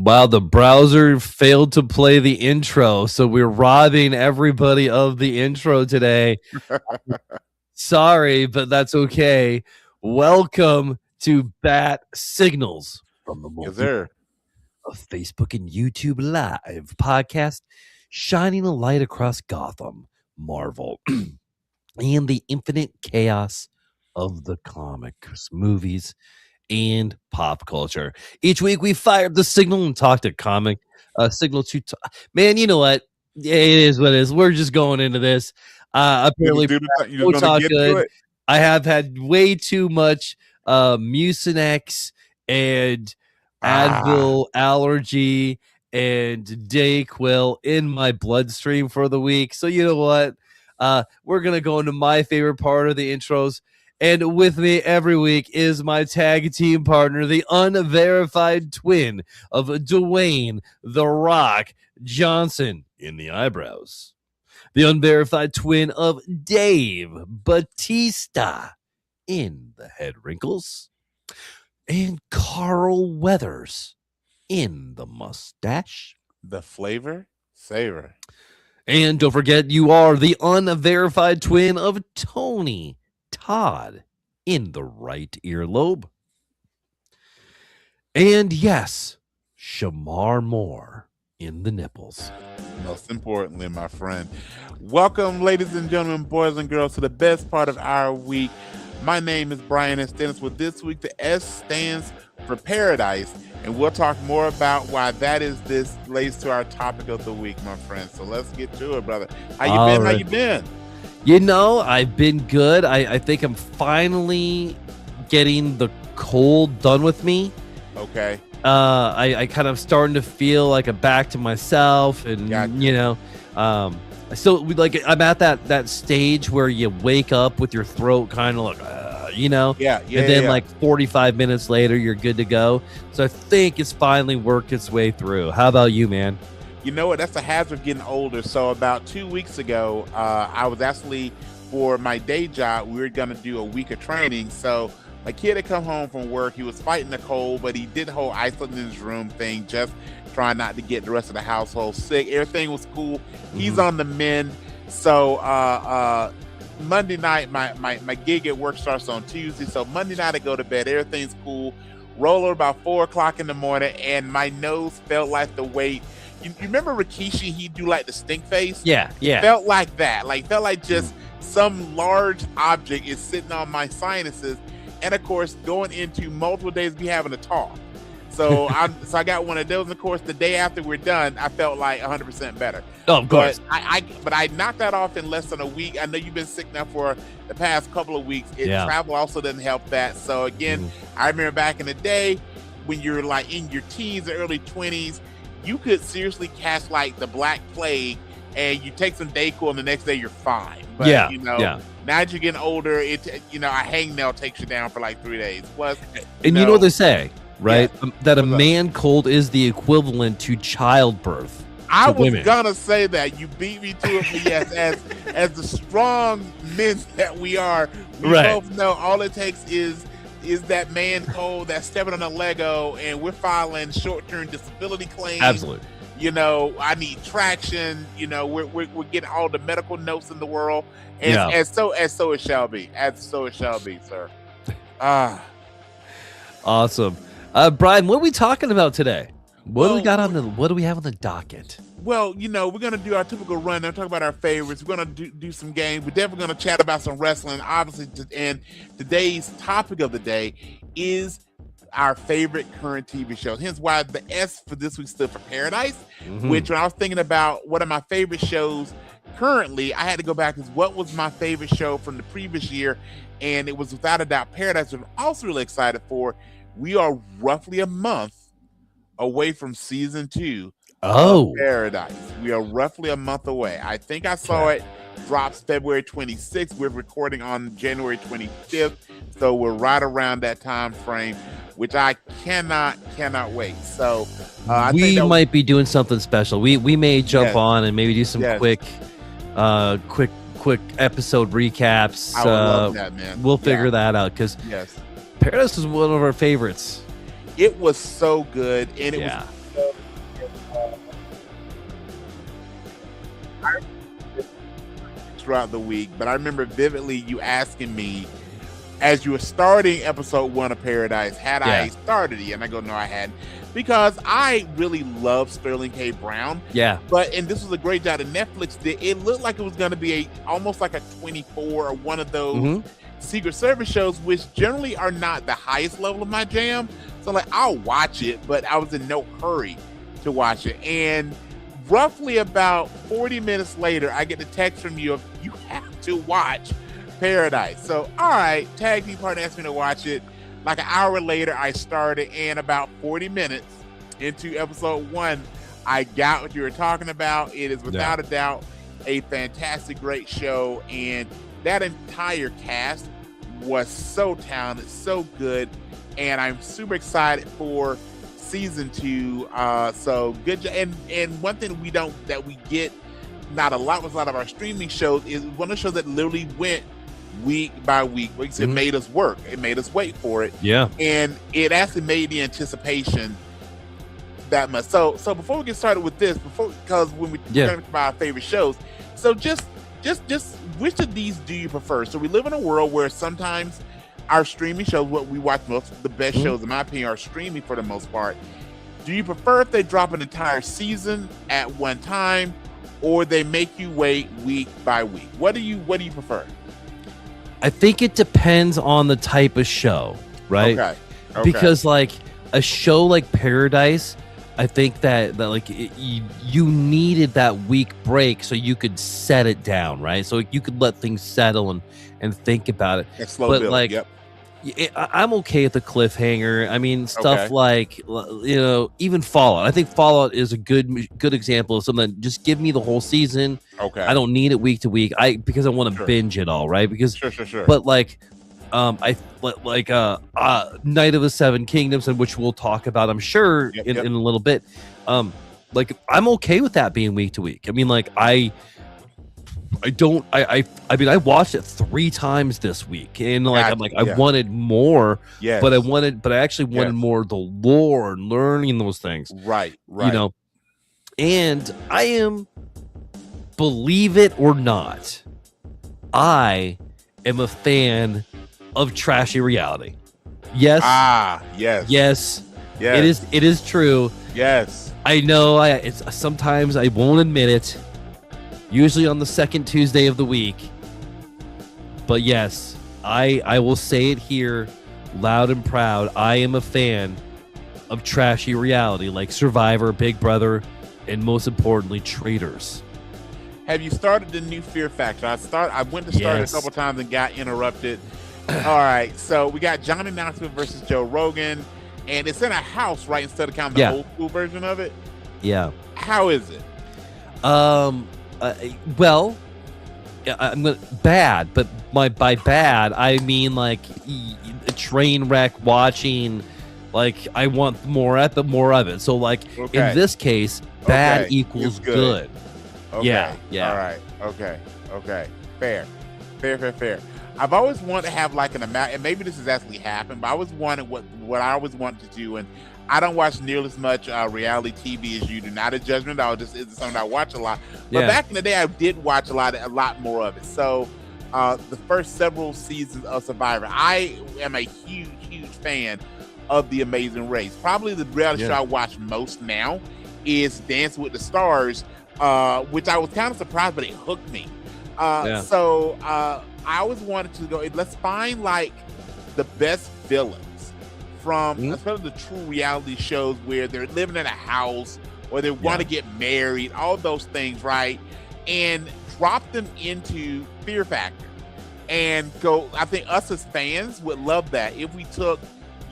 Wow, the browser failed to play the intro, so we're robbing everybody of the intro today. Sorry, but that's okay. Welcome to Bat Signals from the Yes, sir. of Facebook and YouTube Live podcast, shining a light across Gotham, Marvel, and the infinite chaos of the comics, movies, and pop culture. Each week we fire up the signal and talk to comic signal to man, you know what? It is what it is. We're just going into this. Apparently You just boats gonna are get to good. it. I have had way too much Mucinex and Advil allergy and Dayquil in my bloodstream for the week. So you know what? We're gonna go into my favorite part of the intros. And with me every week is my tag team partner, the unverified twin of Dwayne The Rock Johnson in the eyebrows, the unverified twin of Dave Batista in the head wrinkles, and Carl Weathers in the mustache. The flavor savor. And don't forget, you are the unverified twin of Tony Todd in the right earlobe. And yes, Shamar Moore in the nipples. Most importantly, my friend. Welcome, ladies and gentlemen, boys and girls, to the best part of our week. My name is Brian S. Dennis. With this week, the S stands for Paradise, and we'll talk more about why that is this relates to our topic of the week, my friend. So let's get to it, brother. How you been? How you been? You know, I've been good. I think I'm finally getting the cold done with me. Okay. I kind of starting to feel like I'm back to myself, and you know, so like I'm at that stage where you wake up with your throat kind of like, you know, and then like 45 minutes later you're good to go. So I think it's finally worked its way through. How about you, man? You know what? That's the hazard of getting older. So about 2 weeks ago, I was actually, for my day job, we were going to do a week of training. So my kid had come home from work. He was fighting the cold, but he did the whole isolating in his room thing, just trying not to get the rest of the household sick. Everything was cool. He's on the mend. So Monday night, my gig at work starts on Tuesday. So Monday night, I go to bed. Everything's cool. Roll over about 4 o'clock in the morning, and my nose felt like the weight. You remember Rikishi? He'd do like the stink face. Yeah. Felt like that. Felt like just some large object is sitting on my sinuses, and of course, going into multiple days of me having to talk. So I got one of those. And of course, the day after we're done, I felt like 100% better. Oh, of course. But I knocked that off in less than a week. I know you've been sick now for the past couple of weeks. Travel also doesn't help that. So again, I remember back in the day when you're like in your teens or early 20s. You could seriously catch like the Black Plague, and you take some Dayquil, and the next day you're fine. But now that you're getting older, a hangnail takes you down for like 3 days. Plus, you know what they say, right? That a man cold is the equivalent to childbirth. I was gonna say that. You beat me to it, but yes, as the strong men that we are, we both know all it takes is that man cold that's stepping on a Lego, and we're filing short-term disability claims. Absolutely. I need traction. We're getting all the medical notes in the world, and so it shall be. As so it shall be, sir. Awesome. Brian, what are we talking about today? What do we have on the docket? Well, we're going to do our typical run and talk about our favorites. We're going to do some games. We're definitely going to chat about some wrestling, obviously. And today's topic of the day is our favorite current TV shows. Hence why the S for this week stood for Paradise, which when I was thinking about what are my favorite shows currently, I had to go back and what was my favorite show from the previous year. And it was without a doubt Paradise, which I'm also really excited for. We are roughly a month away from season 2 of Paradise. We are roughly a month away. I think I saw it drops February 26th. We're recording on January 25th, so we're right around that time frame, which I cannot wait. So we might be doing something special. We may jump on and maybe do some quick episode recaps. I would love that, man. We'll figure that out because Paradise is one of our favorites. It was so good, and it was throughout the week, but I remember vividly you asking me as you were starting episode 1 of Paradise, had I started it? And I go, no, I hadn't, because I really love Sterling K. Brown. Yeah. And this was a great job that Netflix did. It looked like it was going to be almost like a 24 or one of those Secret Service shows, which generally are not the highest level of my jam. So like, I'll watch it, but I was in no hurry to watch it. And roughly about 40 minutes later, I get the text from you of, you have to watch Paradise. So, all right, tag team partner asked me to watch it. Like an hour later, I started, and about 40 minutes into episode 1, I got what you were talking about. It is without a doubt a fantastic, great show, and that entire cast was so talented, so good, and I'm super excited for season 2. So good job. And one thing we get not a lot with a lot of our streaming shows is one of the shows that literally went week by week. Like you said, made us work. It made us wait for it. Yeah. And it actually made the anticipation that much. So before we get started with this, because when we talk about our favorite shows, so just which of these do you prefer? So we live in a world where sometimes our streaming shows, what we watch most of the best shows, in my opinion, are streaming for the most part. Do you prefer if they drop an entire season at one time, or they make you wait week by week? What do you prefer? I think it depends on the type of show, right? Okay. Because like a show like Paradise, I think that like you needed that week break so you could set it down, right? So you could let things settle and think about it. And slow build. Like, I'm okay with the cliffhanger. I mean, stuff like, even Fallout. I think Fallout is a good example of something. Just give me the whole season. Okay. I don't need it week to week. Because I want to binge it all, right? Because sure. But like, Night of the Seven Kingdoms, and which we'll talk about, I'm sure, in a little bit. Like, I'm okay with that being week to week. I mean, like, I mean, I watched it 3 times this week, and like, I wanted more, but I actually wanted more of the lore and learning those things. Right. And I am, believe it or not, I am a fan of trashy reality. Yes. Yes. It is true. Yes. I know. It's sometimes I won't admit it. Usually on the second Tuesday of the week. But yes, I will say it here loud and proud. I am a fan of trashy reality like Survivor, Big Brother, and most importantly, Traitors. Have you started the new Fear Factor? I went to start it a couple times and got interrupted. All right, so we got Johnny Knoxville versus Joe Rogan, and it's in a house, right? Instead of kind of the old school version of it. Yeah. How is it? Well, I'm gonna bad, but by bad I mean like a train wreck watching. Like, I want more of it. So like in this case, bad equals good. Okay. Yeah. All right. Okay. Fair. I've always wanted to have like an amount, and maybe this has actually happened, but I always wanted what I always wanted to do, and I don't watch nearly as much reality TV as you do. Not a judgment, it's something I watch a lot. But back in the day, I did watch a lot more of it. So the first several seasons of Survivor, I am a huge fan of The Amazing Race. Probably the reality show I watch most now is Dance with the Stars, which I was kind of surprised, but it hooked me. So I always wanted to go, let's find like the best villains from especially the true reality shows where they're living in a house or they want to get married, all those things, right? And drop them into Fear Factor and go. I think us as fans would love that if we took,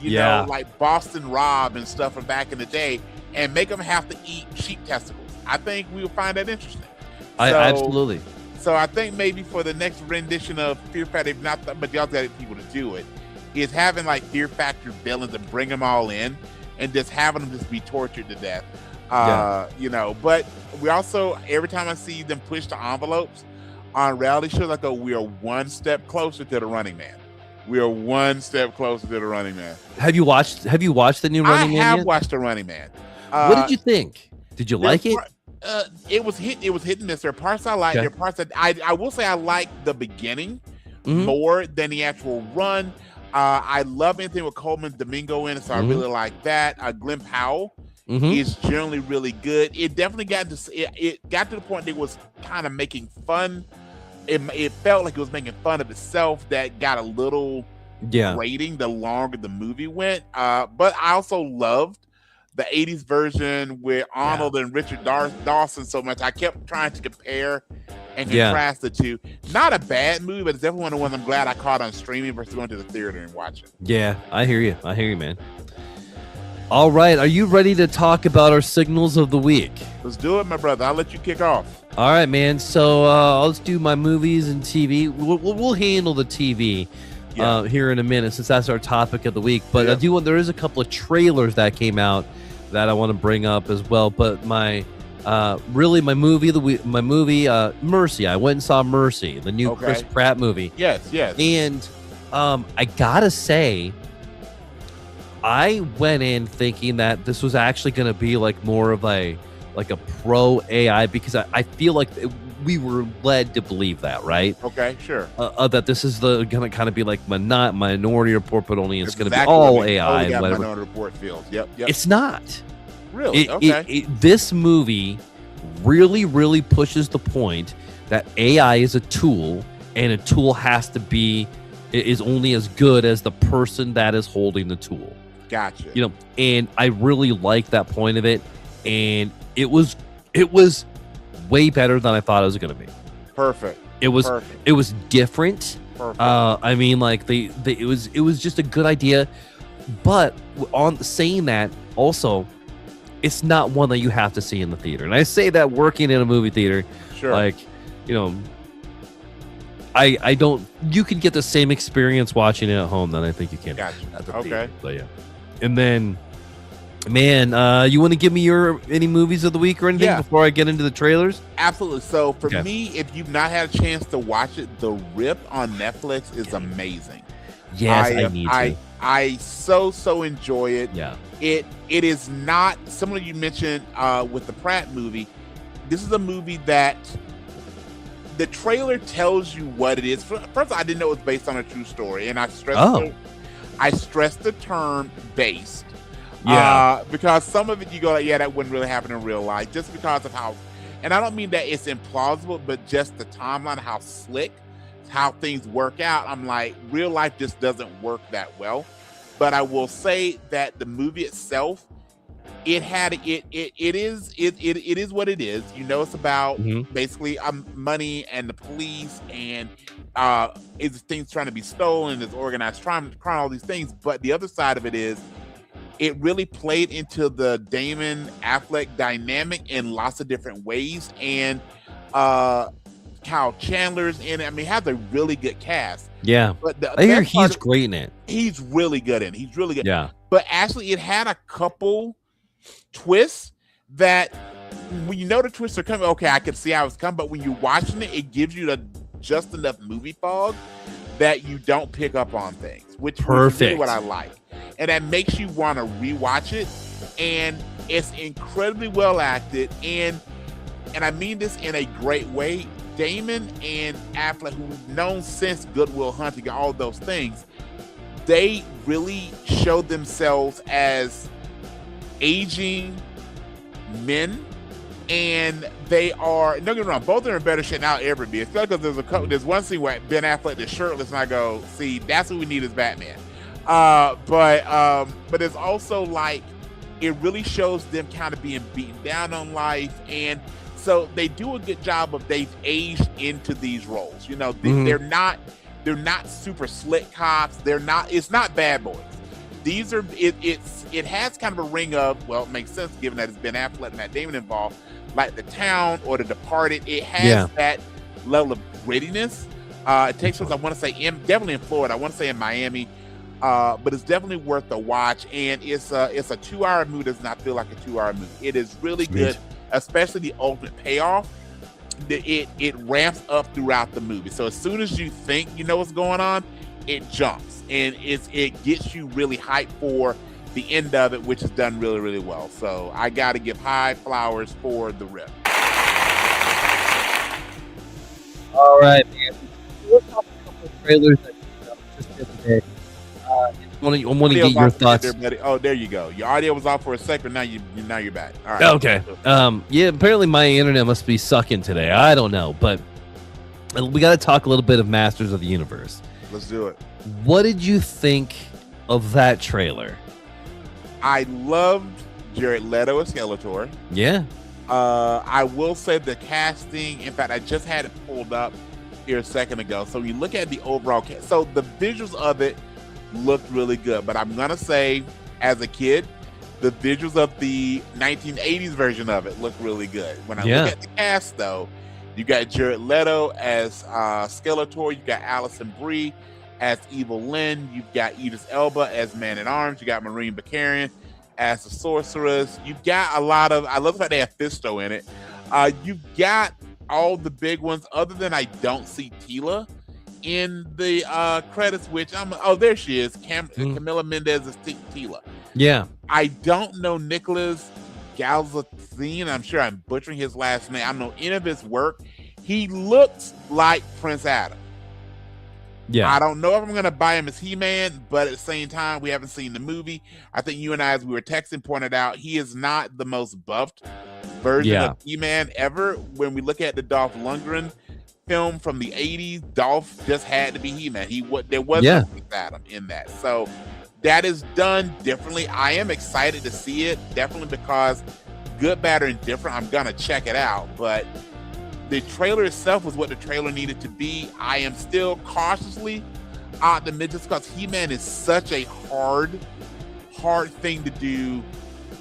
you know, like Boston Rob and stuff from back in the day and make them have to eat sheep testicles. I think we would find that interesting. Absolutely. So I think maybe for the next rendition of Fear Factor, but y'all got people to do it, is having like Fear Factor villains and bring them all in and just having them just be tortured to death. You know, but we also, every time I see them push the envelopes on reality shows, I go, we are one step closer to the Running Man. We are one step closer to the Running Man. Have you watched the new Running Man? I have watched the Running Man. What did you think? Did you like it? It was hit and miss. There are parts I like. Okay. There are parts that I will say I like the beginning Mhm. more than the actual run. I love anything with Coleman Domingo in it, so I Mhm. really like that. Glenn Powell Mhm. is generally really good. It definitely got to it got to the point that it was kind of making fun. It felt like it was making fun of itself. That got a little Yeah. grating the longer the movie went. But I also loved the 80s version with Arnold and Richard Dawson so much. I kept trying to compare and contrast the two. Not a bad movie, but it's definitely one of the ones I'm glad I caught on streaming versus going to the theater and watching. Yeah, I hear you. I hear you, man. All right, are you ready to talk about our signals of the week? Let's do it, my brother. I'll let you kick off. All right, man. So let's do my movies and TV. We'll handle the TV here in a minute since that's our topic of the week. But I do want there is a couple of trailers that came out that I want to bring up as well. But my movie of the week, Mercy. I went and saw Mercy, the new Chris Pratt movie. Yes. And I gotta say, I went in thinking that this was actually going to be like more of a pro AI because I feel like we were led to believe that, right? Okay, sure. That this is gonna kind of be like Minority Report, but only it's going to be all AI. And whatever. Minority Report feels. Yep. It's not. Really? This movie really, really pushes the point that AI is a tool, and a tool has to be is only as good as the person that is holding the tool. Gotcha. And I really like that point of it, and it was way better than I thought it was going to be. Perfect. It was different. Perfect. I mean, like it was just a good idea, but on saying that also, it's not one that you have to see in the theater. And I say that working in a movie theater, sure. Like, I don't. You can get the same experience watching it at home than I think you can at the theater. So yeah. And then, man, you want to give me any movies of the week or anything before I get into the trailers? Absolutely. So for me, if you've not had a chance to watch it, The Rip on Netflix is amazing. Yes, I need to. I so enjoy it. Yeah. It is not similar you mentioned with the Pratt movie. This is a movie that the trailer tells you what it is. First, I didn't know it was based on a true story, and I stressed the term based. Because some of it you go like, that wouldn't really happen in real life, just because of how, and I don't mean that it's implausible, but just the timeline, how slick, how things work out. I'm like, real life just doesn't work that well. But I will say that the movie itself, it is what it is. It's about basically money and the police and is things trying to be stolen, is organized crime, all these things. But the other side of it is, it really played into the Damon Affleck dynamic in lots of different ways, and Kyle Chandler's in it. I mean, it has a really good cast. Yeah, but I hear he's great in it. He's really good in it. He's really good. Yeah, but actually, it had a couple twists that when you know the twists are coming, okay, I can see how it's coming. But when you're watching it, it gives you just enough movie fog that you don't pick up on things, which is really what I like. And that makes you want to rewatch it. And it's incredibly well acted. And I mean this in a great way. Damon and Affleck, who we've known since Good Will Hunting, all those things, they really showed themselves as aging men. And they are, don't get me wrong, both are in better shape now ever be. Especially because there's one scene where Ben Affleck is shirtless, and I go, see, that's what we need as Batman. But it's also like, it really shows them kind of being beaten down on life. And so they do a good job of, they've aged into these roles. They're not super slick cops. It's not Bad Boys. These are, it has kind of a ring of, well, it makes sense given that it's Ben Affleck and Matt Damon involved, like The Town or The Departed. It has that level of grittiness. It takes place, I want to say, definitely in Florida. I want to say in Miami, but it's definitely worth a watch. And it's a 2-hour movie. Does not feel like a 2-hour movie. It is really good, especially the ultimate payoff. It ramps up throughout the movie. So as soon as you think you know what's going on, it jumps, and it gets you really hyped for the end of it, which is done really, really well. So I got to give high flowers for The Rip. All right, man. Let's talk a couple of trailers that came out just the other day. I want to get your thoughts. There, buddy. Oh, there you go. Your audio was off for a second. Now you're back. All right. Okay. Yeah. Apparently, my internet must be sucking today. I don't know, but we got to talk a little bit of Masters of the Universe. Let's do it. What did you think of that trailer? I loved Jared Leto as Skeletor. Yeah. I will say the casting. In fact, I just had it pulled up here a second ago. So you look at the overall cast. So the visuals of it looked really good. But I'm gonna say, as a kid, the visuals of the 1980s version of it looked really good. When I look at the cast, though, you got Jared Leto as Skeletor. You got Alison Brie as Evil Lynn. You've got Idris Elba as Man-at-Arms. You got Maureen Baccarin as the Sorceress. You've got a lot of, I love the fact they have Fisto in it. You've got all the big ones, other than I don't see Tila in the credits, which there she is. Camila Mendez as Tila. Yeah. I don't know Nicholas Galzatine. I'm sure I'm butchering his last name. I don't know any of his work. He looks like Prince Adam. Yeah. I don't know if I'm going to buy him as He-Man, but at the same time, we haven't seen the movie. I think you and I, as we were texting, pointed out he is not the most buffed version of He-Man ever. When we look at the Dolph Lundgren film from the 80s, Dolph just had to be He-Man. There was no Prince Adam in that. So that is done differently. I am excited to see it, definitely, because good, bad, or indifferent, I'm going to check it out. But the trailer itself was what the trailer needed to be. I am still cautiously optimistic because He-Man is such a hard thing to do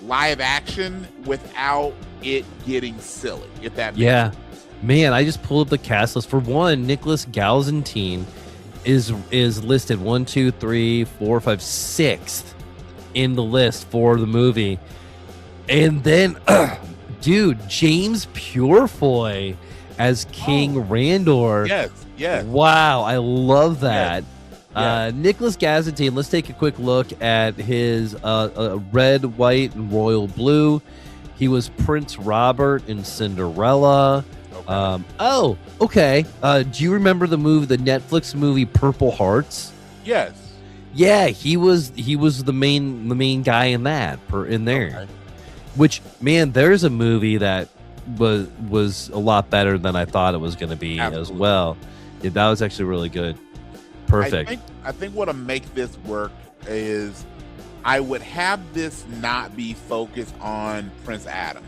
live action without it getting silly, if that makes sense. Man, I just pulled up the cast list. For one, Nicholas Galzantine is listed 1, 2, 3, 4, 5, 6th in the list for the movie. And then dude, James Purefoy as King Randor. Yes. Wow, I love that. Yes. Nicholas Galzantine, let's take a quick look at his red, white, and royal blue. He was Prince Robert in Cinderella. Okay. Do you remember the Netflix movie Purple Hearts? Yes. Yeah, he was the main guy in that in there. Okay. Which, man, there's a movie that was a lot better than I thought it was going to be as well. Yeah, that was actually really good. Perfect. I think what'll make this work is I would have this not be focused on Prince Adam.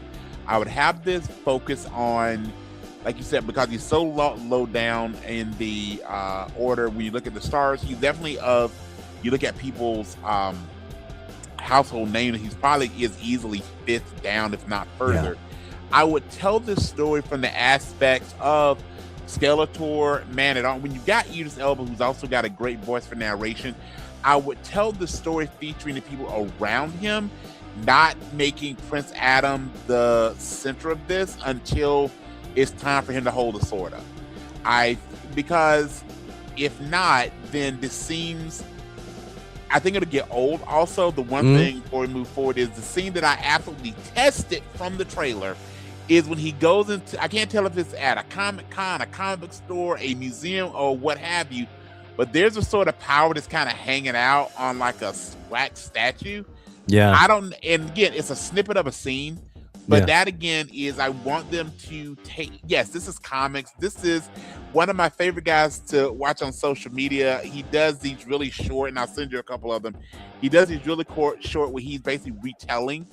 I would have this focus on, like you said, because he's so low down in the order. When you look at the stars, he's definitely you look at people's household name, and he's probably is easily 5th down, if not further. I would tell this story from the aspect of Skeletor, Man-at-Arms. When you got Idris Elba, who's also got a great voice for narration, I would tell the story featuring the people around him, not making Prince Adam the center of this until it's time for him to hold the sword up. Because if not, then this seems, I think it'll get old. Also, the one thing before we move forward is the scene that I absolutely tested from the trailer is when he goes into, I can't tell if it's at a Comic-Con, a comic book store, a museum, or what have you, but there's a sort of power that's kind of hanging out on like a wax statue. Yeah. And again, it's a snippet of a scene, but that again is, I want them to take, yes, this is comics. This is one of my favorite guys to watch on social media. He does these really short, and I'll send you a couple of them. He does these really short where he's basically retelling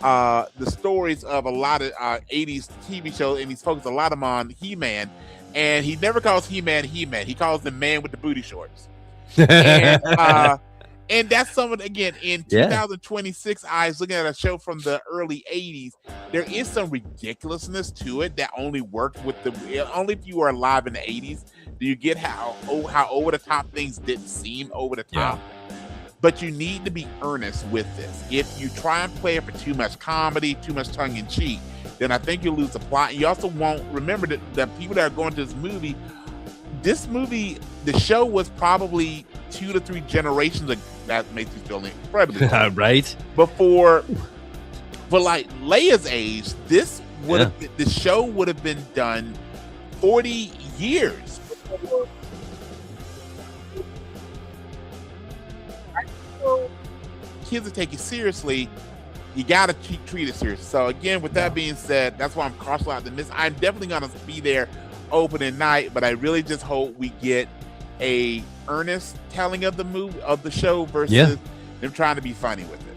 the stories of a lot of 80s TV shows, and he's focused a lot of them on He-Man. And he never calls He-Man He-Man. He calls the man with the booty shorts. And that's someone, again, in 2026 eyes, looking at a show from the early 80s, there is some ridiculousness to it that only worked with only if you were alive in the 80s do you get how over the top things didn't seem over the top. But you need to be earnest with this. If you try and play it for too much comedy, too much tongue in cheek, then I think you'll lose the plot. You also won't remember that the people that are going to this movie, the show was probably 2 to 3 generations ago. That makes me feel incredibly right. Before, for like Leia's age, this would have the show would have been done 40 years Kids that take it seriously, you gotta treat it seriously. So again, with that being said, that's why I'm cautiously optimistic. I'm definitely gonna be there opening night, but I really just hope we get a earnest telling of the show versus them trying to be funny with it.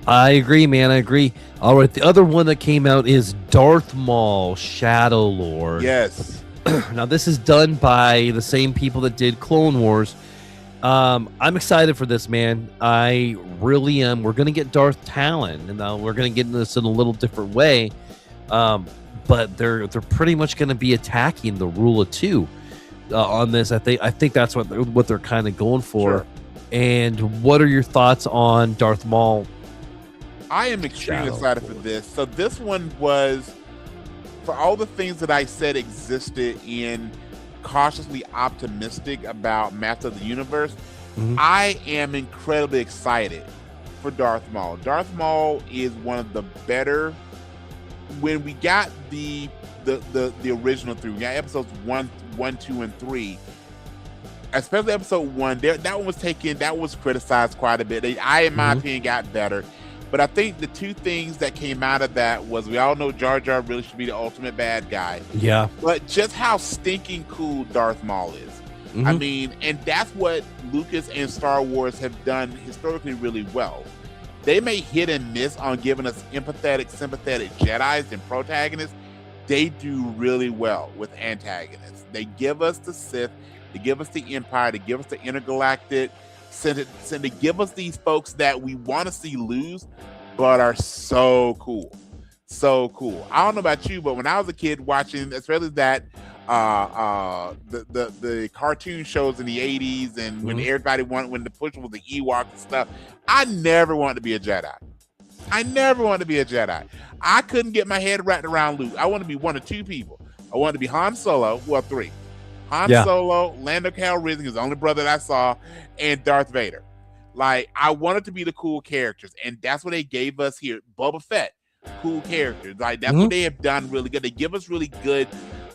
I agree, man. I agree. All right, the other one that came out is Darth Maul Shadow Lord. Yes. Now this is done by the same people that did Clone Wars. I'm excited for this, man. I really am. We're gonna get Darth Talon, and we're gonna get this in a little different way. But they're pretty much gonna be attacking the rule of two on this. I think that's what they're kind of going for. Sure. And what are your thoughts on Darth Maul? I am extremely excited for this. So this one was, for all the things that I said existed in cautiously optimistic about Master of the Universe, I am incredibly excited for Darth Maul. Darth Maul is one of the better. When we got the original three, we got episodes 1, 2, and 3. Especially episode 1, that one was criticized quite a bit. In my opinion, got better. But I think the two things that came out of that was, we all know Jar Jar really should be the ultimate bad guy. Yeah. But just how stinking cool Darth Maul is. I mean, and that's what Lucas and Star Wars have done historically really well. They may hit and miss on giving us empathetic, sympathetic Jedis and protagonists. They do really well with antagonists. They give us the Sith, they give us the Empire, they give us the intergalactic, they give us these folks that we want to see lose, but are so cool. So cool. I don't know about you, but when I was a kid watching, especially that the cartoon shows in the 80s, and when everybody wanted, when the push was the Ewoks and stuff, I never wanted to be a Jedi. I couldn't get my head wrapped around Luke. I want to be one of two people. I wanted to be Han Solo, well, 3. Han Solo, Lando Calrissian, his only brother that I saw, and Darth Vader. Like, I wanted to be the cool characters, and that's what they gave us here. Boba Fett, cool characters. Like, that's what they have done really good. They give us really good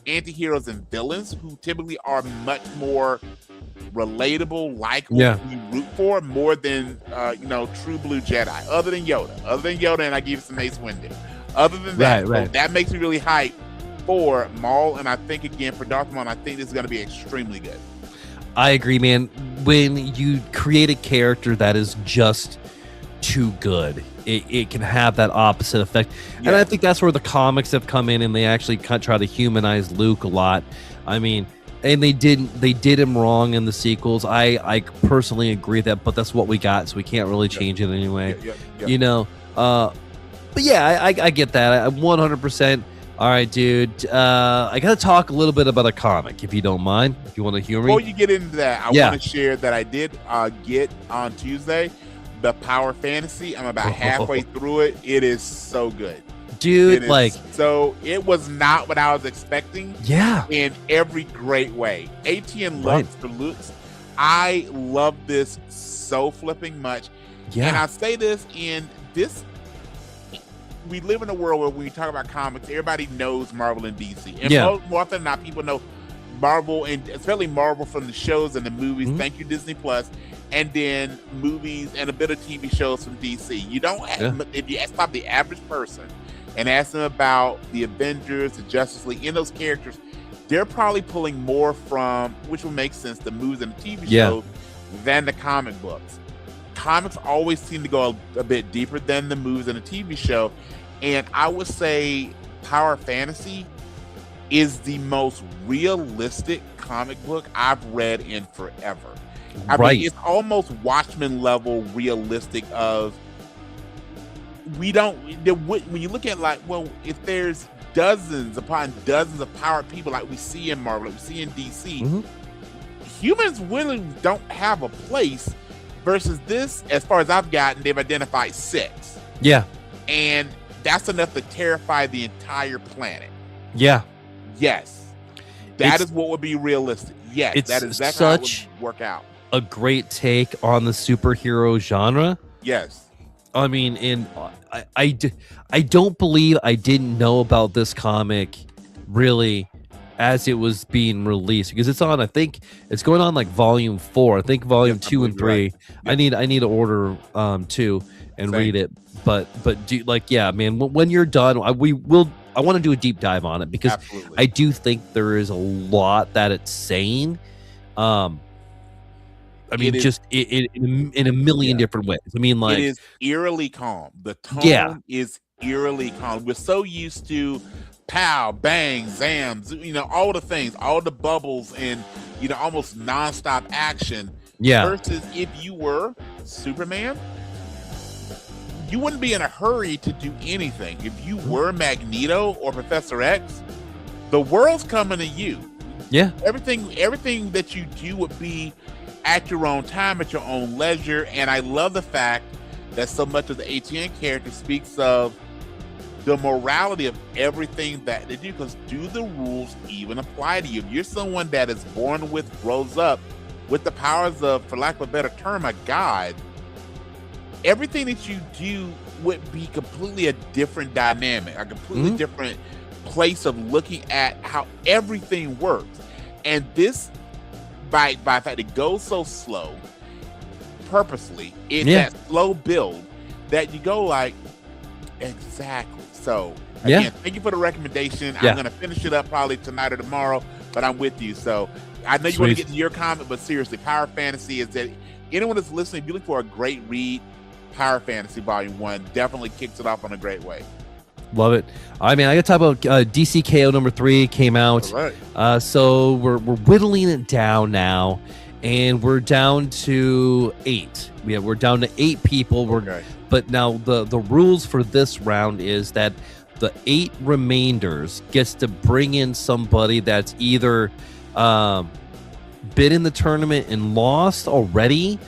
anti-heroes and villains who typically are much more relatable, likable, we root for, more than true blue Jedi. Other than Yoda, and I give you some Mace Windu. Other than that, so that makes me really hyped for Maul, and I think again for Darth Maul, I think this is going to be extremely good. I agree, man. When you create a character that is just too good, it can have that opposite effect. And I think that's where the comics have come in, and they actually try to humanize Luke a lot. I mean, and they did him wrong in the sequels. I personally agree with that, but that's what we got, so we can't really change it anyway. You know, but yeah, I get that. I 100%. All right, dude. I got to talk a little bit about a comic, if you don't mind. If you want to humor me. Before you get into that, I want to share that I did get on Tuesday the Power Fantasy. I'm about halfway through it. It is so good, dude. It was not what I was expecting. Yeah, in every great way. ATN Lux for Lux. I love this so flipping much. Yeah, and I say this in this. We live in a world where when we talk about comics, everybody knows Marvel and DC. And more often than not, people know Marvel, and especially Marvel from the shows and the movies. Thank you, Disney Plus. And then movies and a bit of TV shows from DC. You don't have, if you stop the average person and ask them about the Avengers, the Justice League, in those characters, they're probably pulling more from, which will make sense, the movies and the TV shows than the comic books. Comics always seem to go a bit deeper than the movies and the TV show. And I would say Power Fantasy is the most realistic comic book I've read in forever. I mean, it's almost Watchmen level realistic of, when you look at if there's dozens upon dozens of powered people like we see in Marvel, like we see in DC, humans really don't have a place. Versus this, as far as I've gotten, they've identified 6. Yeah. And that's enough to terrify the entire planet. Yeah. Yes. That is what would be realistic. Yes. That is exactly how it would work out. A great take on the superhero genre. Yes. I mean, I don't believe I didn't know about this comic really as it was being released, because it's on, I think it's going on like volume 4. I think volume Yes, I 2 and believe 3. you're right. I need to order 2 and Same. read it. But do like, yeah, man, when you're done, I want to do a deep dive on it, because Absolutely. I do think there is a lot that it's saying. I mean, It is, just in a million different ways. I mean, it like, is eerily calm. The yeah, tone is eerily calm. We're so used to pow, bang, zams, all the things, all the bubbles, and almost nonstop action. yeah, Versus if you were Superman, you wouldn't be in a hurry to do anything. If you were Magneto or Professor X, the world's coming to you. yeah, Everything that you do would be at your own time, at your own leisure. And I love the fact that so much of the ATN character speaks of the morality of everything that they do, because do the rules even apply to you? If you're someone that is born with, grows up with the powers of, for lack of a better term, a god, everything that you do would be completely a different dynamic, a completely different place of looking at how everything works. And this, by the fact it goes so slow, purposely, it's that slow build that you go like, exactly. So again, thank you for the recommendation. I'm gonna finish it up probably tonight or tomorrow, but I'm with you. So I know you want to get to your comment, but seriously, Power Fantasy is that anyone that's listening, if you look for a great read, Power Fantasy Volume 1 definitely kicks it off on a great way. Love it. I mean, I got to talk about DCKO number 3 came out. All right. So we're whittling it down now, and we're down to 8. We're down to 8 people. But now the rules for this round is that the 8 remainders gets to bring in somebody that's either been in the tournament and lost already,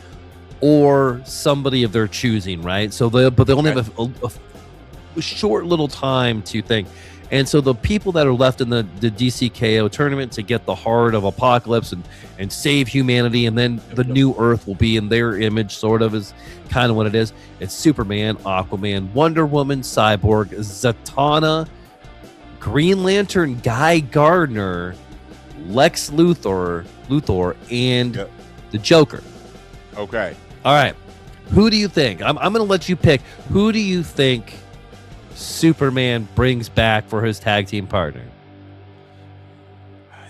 or somebody of their choosing, right? So they only have a short little time to think. And so the people that are left in the DCKO tournament to get the heart of Apocalypse and save humanity, and then the new Earth will be in their image, sort of, is kind of what it is. It's Superman, Aquaman, Wonder Woman, Cyborg, Zatanna, Green Lantern, Guy Gardner, Lex Luthor, and the Joker. Okay. All right. Who do you think? I'm going to let you pick. Who do you think Superman brings back for his tag team partner?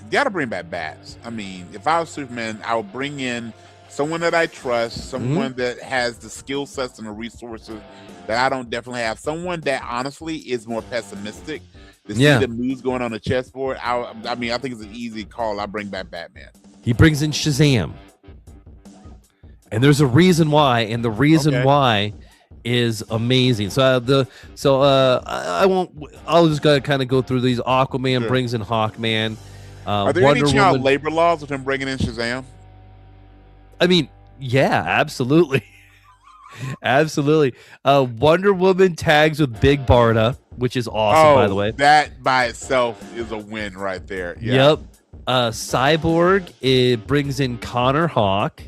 You got to bring back Bats. I mean, if I was Superman, I would bring in someone that I trust, someone that has the skill sets and the resources that I don't definitely have, someone that honestly is more pessimistic to see the moves going on the chessboard. I mean, I think it's an easy call. I bring back Batman. He brings in Shazam. And there's a reason why, and the reason why is amazing. So I'll just gotta kind of go through these. Aquaman brings in Hawkman. Are there any child labor laws with him bringing in Shazam? I mean, yeah, absolutely. Absolutely. Wonder Woman tags with Big Barda, which is awesome, by the way. That by itself is a win right there. Yep. Cyborg, it brings in Connor Hawke.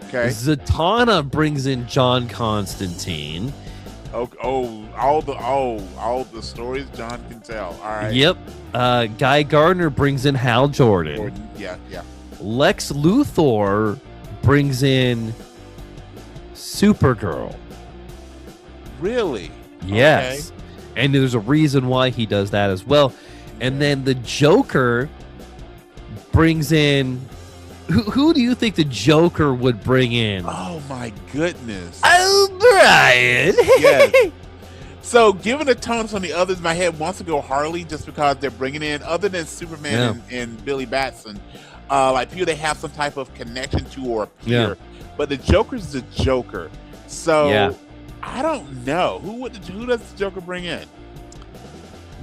Okay. Zatanna brings in John Constantine. All the stories John can tell. All right. Yep. Guy Gardner brings in Hal Jordan. Yeah. Lex Luthor brings in Supergirl. Really? Yes. Okay. And there's a reason why he does that as well. And then the Joker brings in... Who do you think the Joker would bring in? Oh, my goodness. Oh, Brian. Yes. So, given the tones on the others, my head wants to go Harley just because they're bringing in, other than Superman and Billy Batson, like people they have some type of connection to or appear. Yeah. But the Joker's the Joker. So, I don't know. Who does the Joker bring in?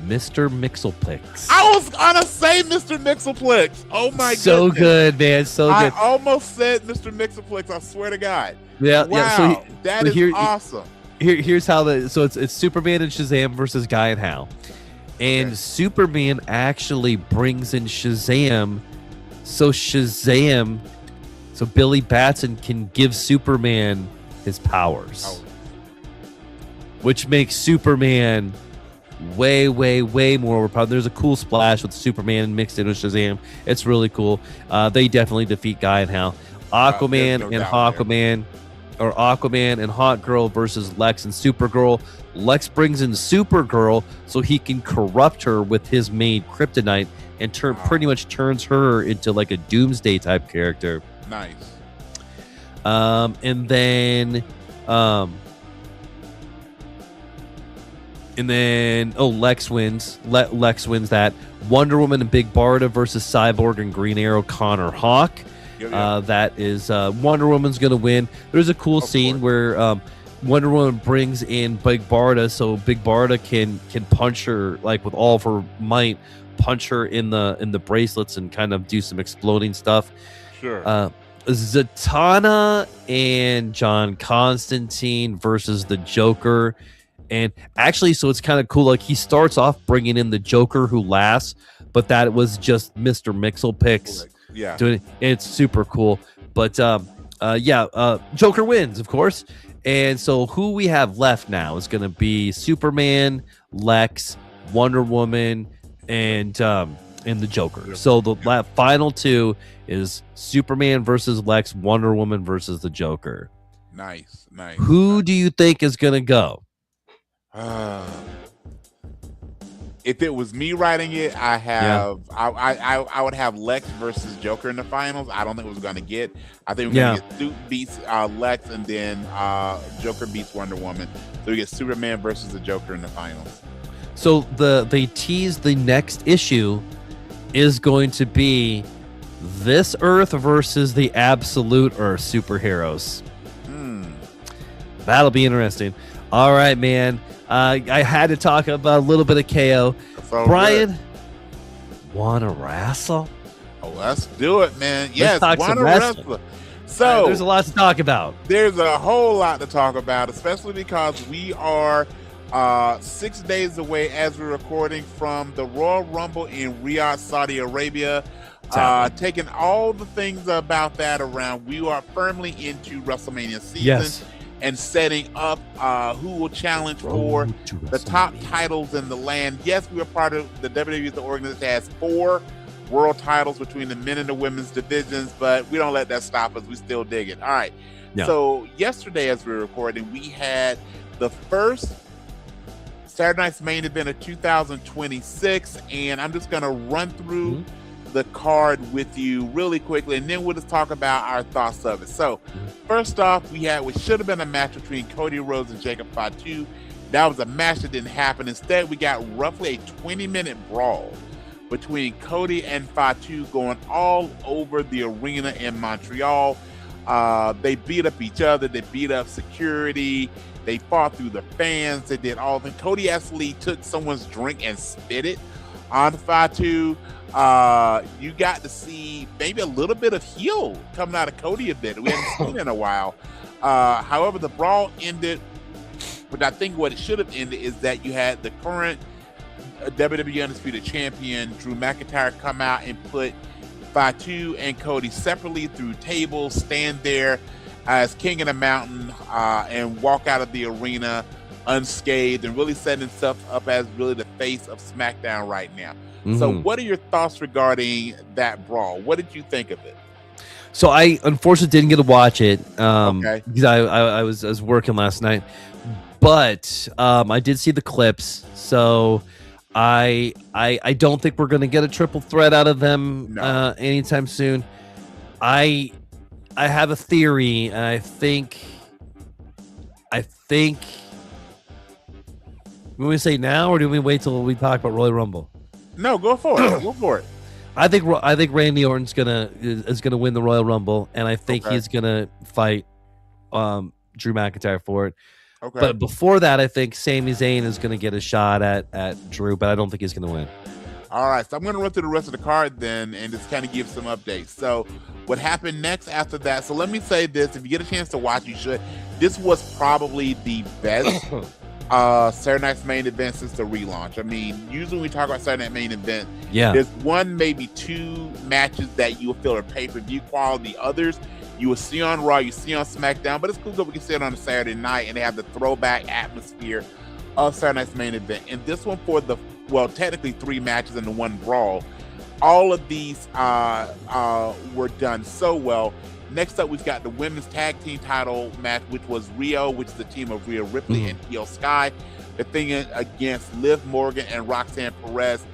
Mr. Mixelplex. I was gonna say Mr. Mixelplex. Oh my god. So good, man. So good. I almost said Mr. Mixelplex, I swear to God. Yeah, wow. Yeah. So that is awesome. Here's how it's Superman and Shazam versus Guy and Hal. And Superman actually brings in Shazam, so Billy Batson can give Superman his powers. Which makes Superman way more overpowered. There's a cool splash with Superman mixed in with Shazam. It's really cool. They definitely defeat Guy and Hal. Aquaman and Hawkman, or Aquaman and Hawk Girl versus Lex and Supergirl. Lex brings in Supergirl so he can corrupt her with his made kryptonite and pretty much turns her into like a doomsday type character. Nice. And then Lex wins. Lex wins that. Wonder Woman and Big Barda versus Cyborg and Green Arrow, Connor Hawk. That is Wonder Woman's gonna win. There's a cool scene where Wonder Woman brings in Big Barda, so Big Barda can punch her like with all of her might, punch her in the bracelets and kind of do some exploding stuff. Sure. Zatanna and John Constantine versus the Joker. And actually, so it's kind of cool. Like, he starts off bringing in the Joker who laughs, but that was just Mr. Mixelpix. Yeah. Doing it. It's super cool. But Joker wins, of course. And so who we have left now is going to be Superman, Lex, Wonder Woman, and the Joker. So the final two is Superman versus Lex, Wonder Woman versus the Joker. Nice. Who do you think is going to go? If it was me writing it, I would have Lex versus Joker in the finals. I don't think it was going to get. I think we're going to get Suit beats Lex, and then Joker beats Wonder Woman. So we get Superman versus the Joker in the finals. So they tease the next issue is going to be this Earth versus the Absolute Earth superheroes. That'll be interesting. All right, man. I had to talk about a little bit of KO. Brian, wanna wrestle? Oh, let's do it, man. Yes, wanna wrestle. So there's a lot to talk about. There's a whole lot to talk about, especially because we are 6 days away as we're recording from the Royal Rumble in Riyadh, Saudi Arabia. Taking all the things about that around, we are firmly into WrestleMania season. Yes. And setting up who will challenge for the top titles in the land. Yes, we are part of the WWE, the organization that has 4 world titles between the men and the women's divisions, but we don't let that stop us. We still dig it. All right. Yeah. So yesterday, as we were recording, we had the first Saturday Night's Main Event of 2026, and I'm just going to run through the card with you really quickly, and then we'll just talk about our thoughts of it. So first off, we had what should have been a match between Cody Rhodes and Jacob Fatu. That was a match that didn't happen. Instead, we got roughly a 20-minute brawl between Cody and Fatu going all over the arena in Montreal. They beat up each other. They beat up security. They fought through the fans. They did all of it. Cody actually took someone's drink and spit it on Fatu. You got to see maybe a little bit of heel coming out of Cody a bit. We haven't seen in a while. However, the brawl ended, but I think what it should have ended is that you had the current WWE Undisputed Champion, Drew McIntyre, come out and put Fatu and Cody separately through tables, stand there as King of the Mountain, and walk out of the arena unscathed and really setting himself up as really the face of SmackDown right now. So what are your thoughts regarding that brawl? What did you think of it? So I unfortunately didn't get to watch it because I was working last night, but I did see the clips. So I don't think we're going to get a triple threat out of them anytime soon. I have a theory, and I think we want to say now, or do we wait till we talk about Royal Rumble? No, go for it. Go for it. I think Randy Orton's is gonna win the Royal Rumble, and I think he's gonna fight Drew McIntyre for it. Okay. But before that, I think Sami Zayn is gonna get a shot at Drew, but I don't think he's gonna win. All right, so I'm gonna run through the rest of the card then, and just kind of give some updates. So, what happened next after that? So let me say this: if you get a chance to watch, you should. This was probably the best Saturday Night's Main Event since the relaunch. I mean, usually when we talk about Saturday Night Main Event, there's one, maybe 2 matches that you will feel are pay-per-view quality. Others you will see on Raw, you see on SmackDown, but it's cool that we can see it on a Saturday night and they have the throwback atmosphere of Saturday Night's main event. And this one for the, well, technically 3 matches and the 1 brawl. All of these were done so well. Next up, we've got the women's tag team title match, which was Rio, which is the team of Rhea Ripley and Io Sky, defending against Liv Morgan and Roxanne Perez.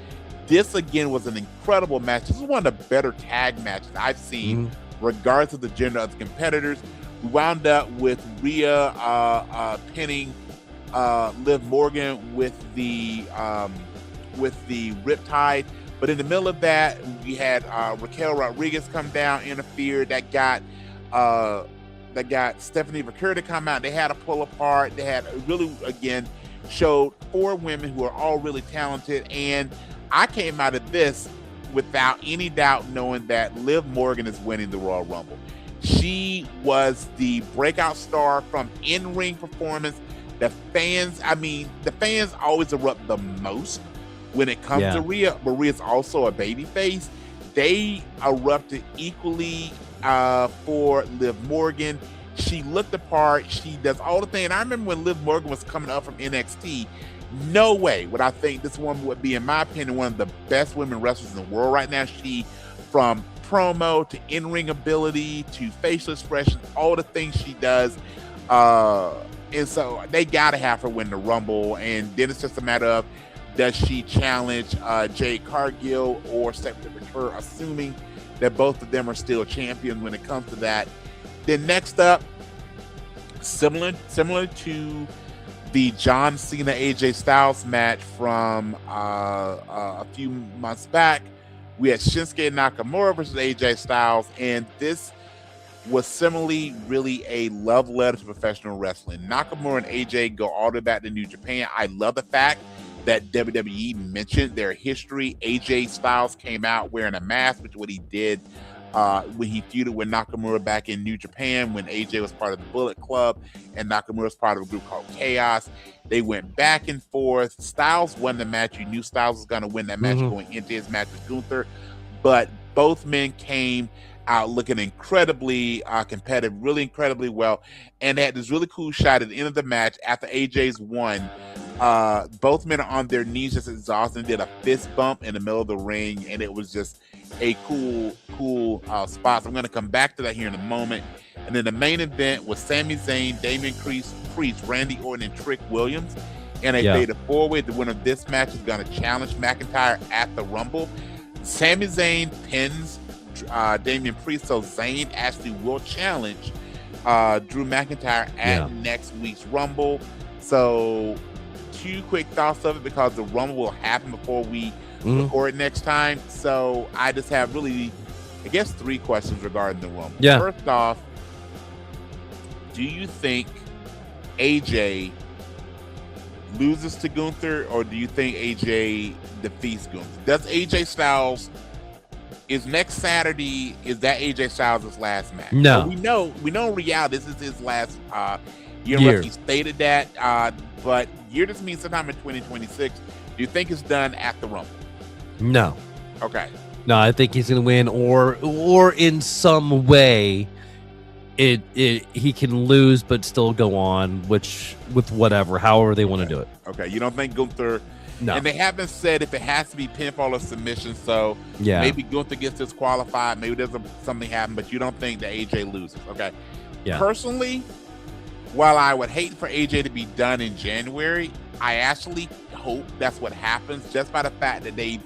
This, again, was an incredible match. This is one of the better tag matches I've seen, regardless of the gender of the competitors. We wound up with Rhea pinning Liv Morgan with the Riptide. But in the middle of that, we had Raquel Rodriguez come down, interfere. That got Stephanie Vaquer to come out. They had a pull apart. They had really, again, showed 4 women who are all really talented. And I came out of this without any doubt knowing that Liv Morgan is winning the Royal Rumble. She was the breakout star from in-ring performance. The fans always erupt the most when it comes to Rhea, but Rhea's also a babyface. They erupted equally for Liv Morgan. She looked the part. She does all the things. And I remember when Liv Morgan was coming up from NXT, no way would I think this woman would be, in my opinion, one of the best women wrestlers in the world right now. She, from promo to in-ring ability to facial expression, all the things she does. And so they got to have her win the Rumble. And then it's just a matter of, does she challenge Jade Cargill or Stephanie Vaquer, assuming that both of them are still champions when it comes to that. Then next up, similar to the John Cena AJ Styles match from a few months back, we had Shinsuke Nakamura versus AJ Styles, and this was similarly really a love letter to professional wrestling. Nakamura and AJ go all the way back to New Japan. I love the fact that WWE mentioned their history. AJ Styles came out wearing a mask, which is what he did when he feuded with Nakamura back in New Japan, when AJ was part of the Bullet Club and Nakamura was part of a group called Chaos. They went back and forth. Styles won the match. You knew Styles was going to win that match going into his match with Gunther, but both men came out looking incredibly competitive, really incredibly well, and they had this really cool shot at the end of the match after AJ's won. Both men are on their knees, just exhausted, and did a fist bump in the middle of the ring, and it was just a cool spot. So I'm going to come back to that here in a moment. And then the main event was Sami Zayn, Damian Priest, Randy Orton, and Trick Williams in a fatal 4-way. The winner of this match is going to challenge McIntyre at the Rumble. Sami Zayn pins Damian Priest, so Zayn actually will challenge Drew McIntyre at next week's Rumble. So 2 quick thoughts of it, because the Rumble will happen before we record next time. So I just have really, I guess, 3 questions regarding the Rumble. First off, do you think AJ loses to Gunther, or do you think AJ defeats Gunther? Does AJ Styles, is next Saturday, is that AJ Styles' last match? No. So we know in reality this is his last year. He stated that, but year just means sometime in 2026. Do you think it's done at the Rumble? No. Okay. No, I think he's going to win, or in some way he can lose but still go on, which with whatever, however they want to do it. Okay. You don't think Gunther? No. And they haven't said if it has to be pinfall or submission, so maybe Gunther gets disqualified, maybe there's something happen, but you don't think that AJ loses. Okay. Yeah. Personally, while I would hate for AJ to be done in January, I actually hope that's what happens, just by the fact that they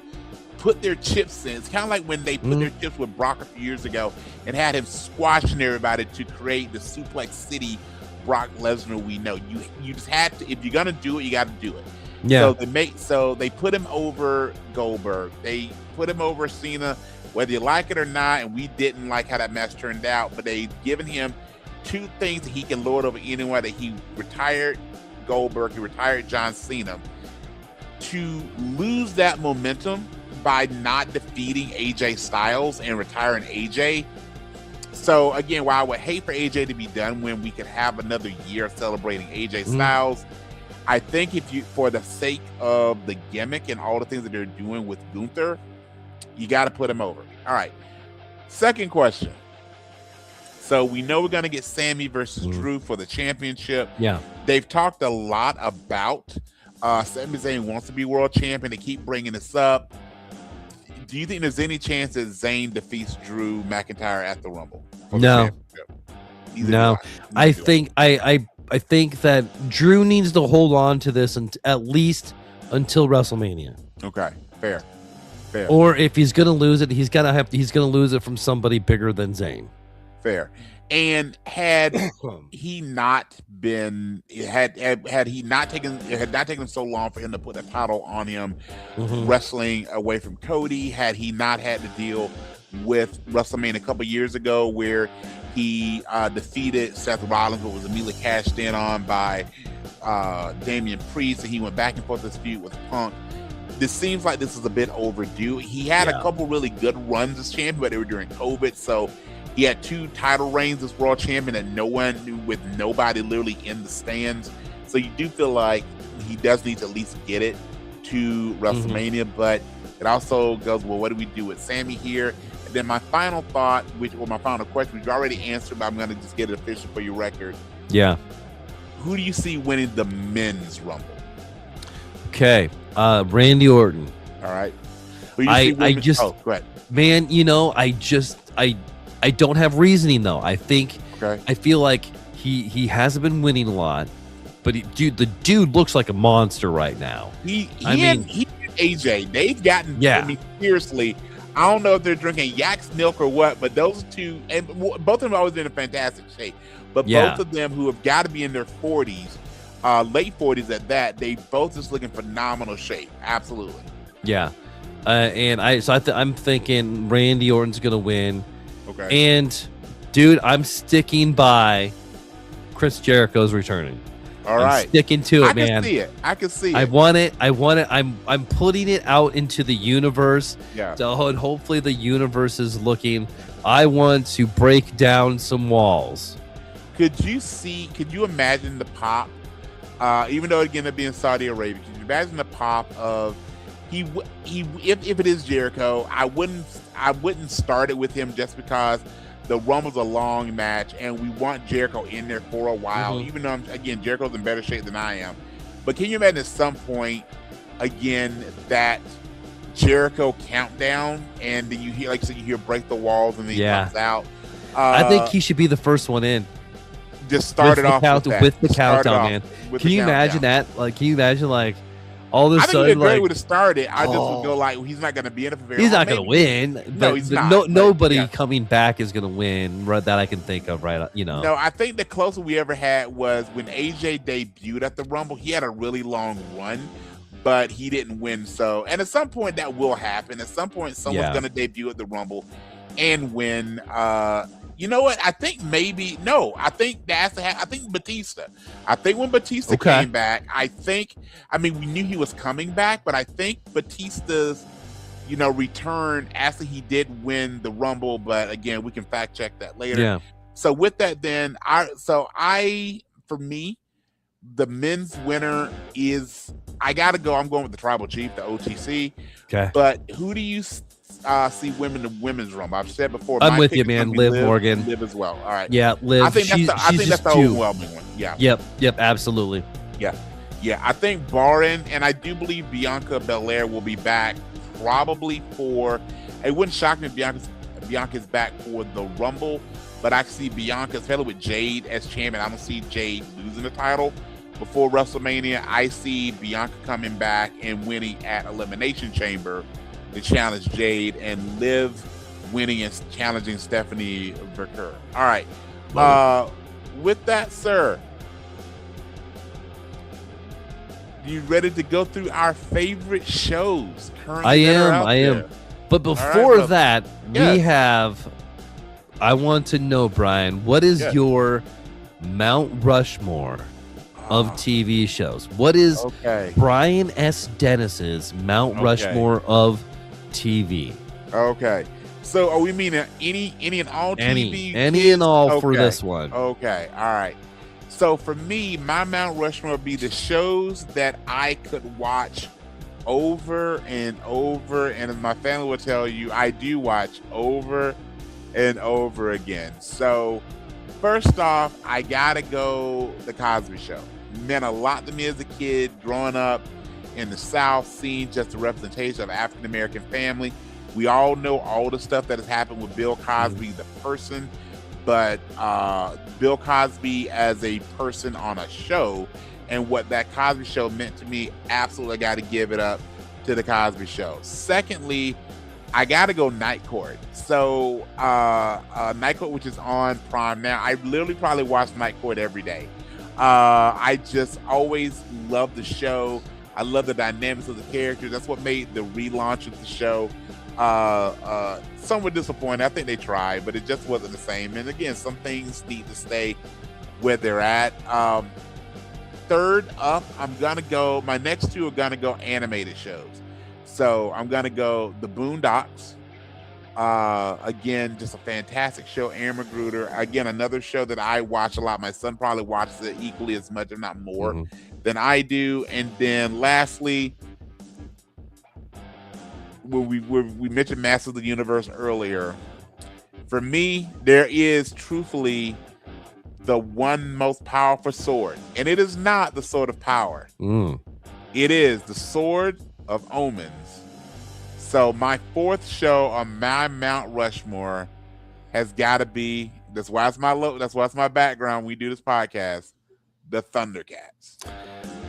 put their chips in. It's kind of like when they put their chips with Brock a few years ago and had him squashing everybody to create the Suplex City Brock Lesnar we know. You just had to, if you're gonna do it, you got to do it. Yeah. So they put him over Goldberg. They put him over Cena, whether you like it or not. And we didn't like how that match turned out, but they've given him 2 things that he can lord over anyone. That he retired Goldberg, he retired John Cena. To lose that momentum by not defeating AJ Styles and retiring AJ. So again, while I would hate for AJ to be done when we could have another year celebrating AJ Styles, I think if you, for the sake of the gimmick and all the things that they're doing with Gunther, you got to put him over. All right. Second question. So we know we're going to get Sammy versus Drew for the championship. Yeah. They've talked a lot about Sami Zayn wants to be world champion. They keep bringing this up. Do you think there's any chance that Zayn defeats Drew McIntyre at the Rumble? No. No. I think that Drew needs to hold on to this at least until WrestleMania. Okay, fair. Or if he's gonna lose it, he's gonna lose it from somebody bigger than Zayn. Fair. And had he not taken so long for him to put the title on him, wrestling away from Cody, had he not had to deal with WrestleMania a couple years ago where he defeated Seth Rollins, but was immediately cashed in on by Damian Priest, and he went back and forth this feud with Punk. This seems like this is a bit overdue. He had a couple really good runs as champion, but they were during COVID, so he had 2 title reigns as world champion that no one knew, with nobody literally in the stands. So you do feel like he does need to at least get it to WrestleMania, but it also goes, well, what do we do with Sammy here? And then my final thought, my final question, which you already answered, but I'm going to just get it official for your record. Yeah. Who do you see winning the men's Rumble? Okay. Randy Orton. All right. Go ahead. Man, I don't have reasoning though. I feel like he hasn't been winning a lot, but the dude looks like a monster right now. He and AJ, they've gotten, seriously, I don't know if they're drinking yak's milk or what, but those two, and both of them have always been in fantastic shape, but both of them who have got to be in their 40s, late 40s at that, they both just looking phenomenal shape. Absolutely. Yeah. I'm thinking Randy Orton's going to win. Okay. And dude, I'm sticking by Chris Jericho's returning. All right. I'm sticking to it, man. I can see it. I want it. I'm putting it out into the universe. Yeah. So hopefully the universe is looking. I want to break down some walls. Could you imagine the pop? Even though it's going to be in Saudi Arabia, could you imagine the pop of if it is Jericho? I wouldn't start it with him just because the Rumble's a long match and we want Jericho in there for a while, even though Jericho's in better shape than I am. But can you imagine at some point again that Jericho countdown, and then you hear, like you said, you hear break the walls and then he comes out? I think he should be the first one in. Just start it off with the countdown, man. Can you imagine that? Like, can you imagine like all this? I think it'd be great would have started. I just would go like, he's not going to be in it for very long. He's not going to win. No, he's not. Nobody coming back is going to win that I can think of, right? No, I think the closest we ever had was when AJ debuted at the Rumble. He had a really long run, but he didn't win. So, and at some point that will happen. At some point, someone's going to debut at the Rumble and win. You know what? I think I think I think Batista. I think when Batista came back, we knew he was coming back, but I think Batista's, return after he did win the Rumble, but again, we can fact check that later. Yeah. So with that, then for me, the men's winner is, I'm going with the Tribal Chief, the OTC. Okay. But who do you see women in women's Rumble? I've said before. I'm with you, man. Liv Morgan. Liv as well. All right. Yeah, Liv. I think that's the overwhelming one. Yeah. Yep. Absolutely. Yeah. I think barring, and I do believe Bianca Belair will be back probably for. It wouldn't shock me if Bianca's back for the Rumble, but I see Bianca, especially with Jade as champion. I don't see Jade losing the title before WrestleMania. I see Bianca coming back and winning at Elimination Chamber to challenge Jade, and Liv winning and challenging Stephanie Verker. All right. With that, sir, you ready to go through our favorite shows currently? I am. But before that, we have. I want to know, Brian, what is your Mount Rushmore of TV shows? What is Brian S. Dennis's Mount Rushmore of TV? Okay. So are we meaning any and all TV? Any and all for this one. Okay. All right. So for me, my Mount Rushmore would be the shows that I could watch over and over, and as my family will tell you, I do watch over and over again. So first off, I gotta go The Cosby Show. Meant a lot to me as a kid growing up. in the South, seeing just the representation of African American family. We all know all the stuff that has happened with Bill Cosby, the person, but Bill Cosby as a person on a show, and what that Cosby Show meant to me. Absolutely got to give it up to the Cosby Show. Secondly, I got to go Night Court. So Night Court, which is on Prime now, I literally probably watch Night Court every day. I just always love the show. I love the dynamics of the characters. That's what made the relaunch of the show somewhat disappointing. I think they tried, but it just wasn't the same. And again, some things need to stay where they're at. Third up, I'm gonna go. My next two are gonna go animated shows. So I'm gonna go The Boondocks. Again, just a fantastic show. Aaron Magruder. Again, another show that I watch a lot. My son probably watches it equally as much, if not more, than I do. And then lastly, we mentioned Masters of the Universe earlier. For me, there is truthfully the one most powerful sword, and it is not the Sword of Power. It is the Sword of Omens. So my fourth show on my Mount Rushmore has got to be, that's why it's my background. We do this podcast, the Thundercats.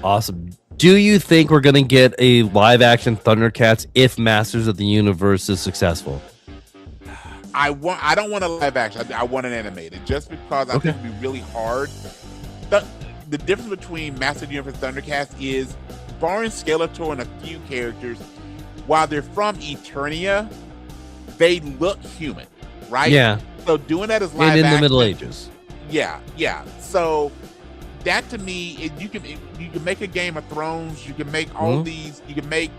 Awesome. Do you think we're going to get a live action Thundercats if Masters of the Universe is successful? I don't want a live action. I want an animated, just because I think it'd be really hard. The difference between Masters of the Universe and Thundercats is, barring Skeletor and a few characters, while they're from Eternia, they look human, right? Yeah. So doing that as live action, in the Middle Ages. Yeah. So that to me, you can make a Game of Thrones. You can make all these. You can make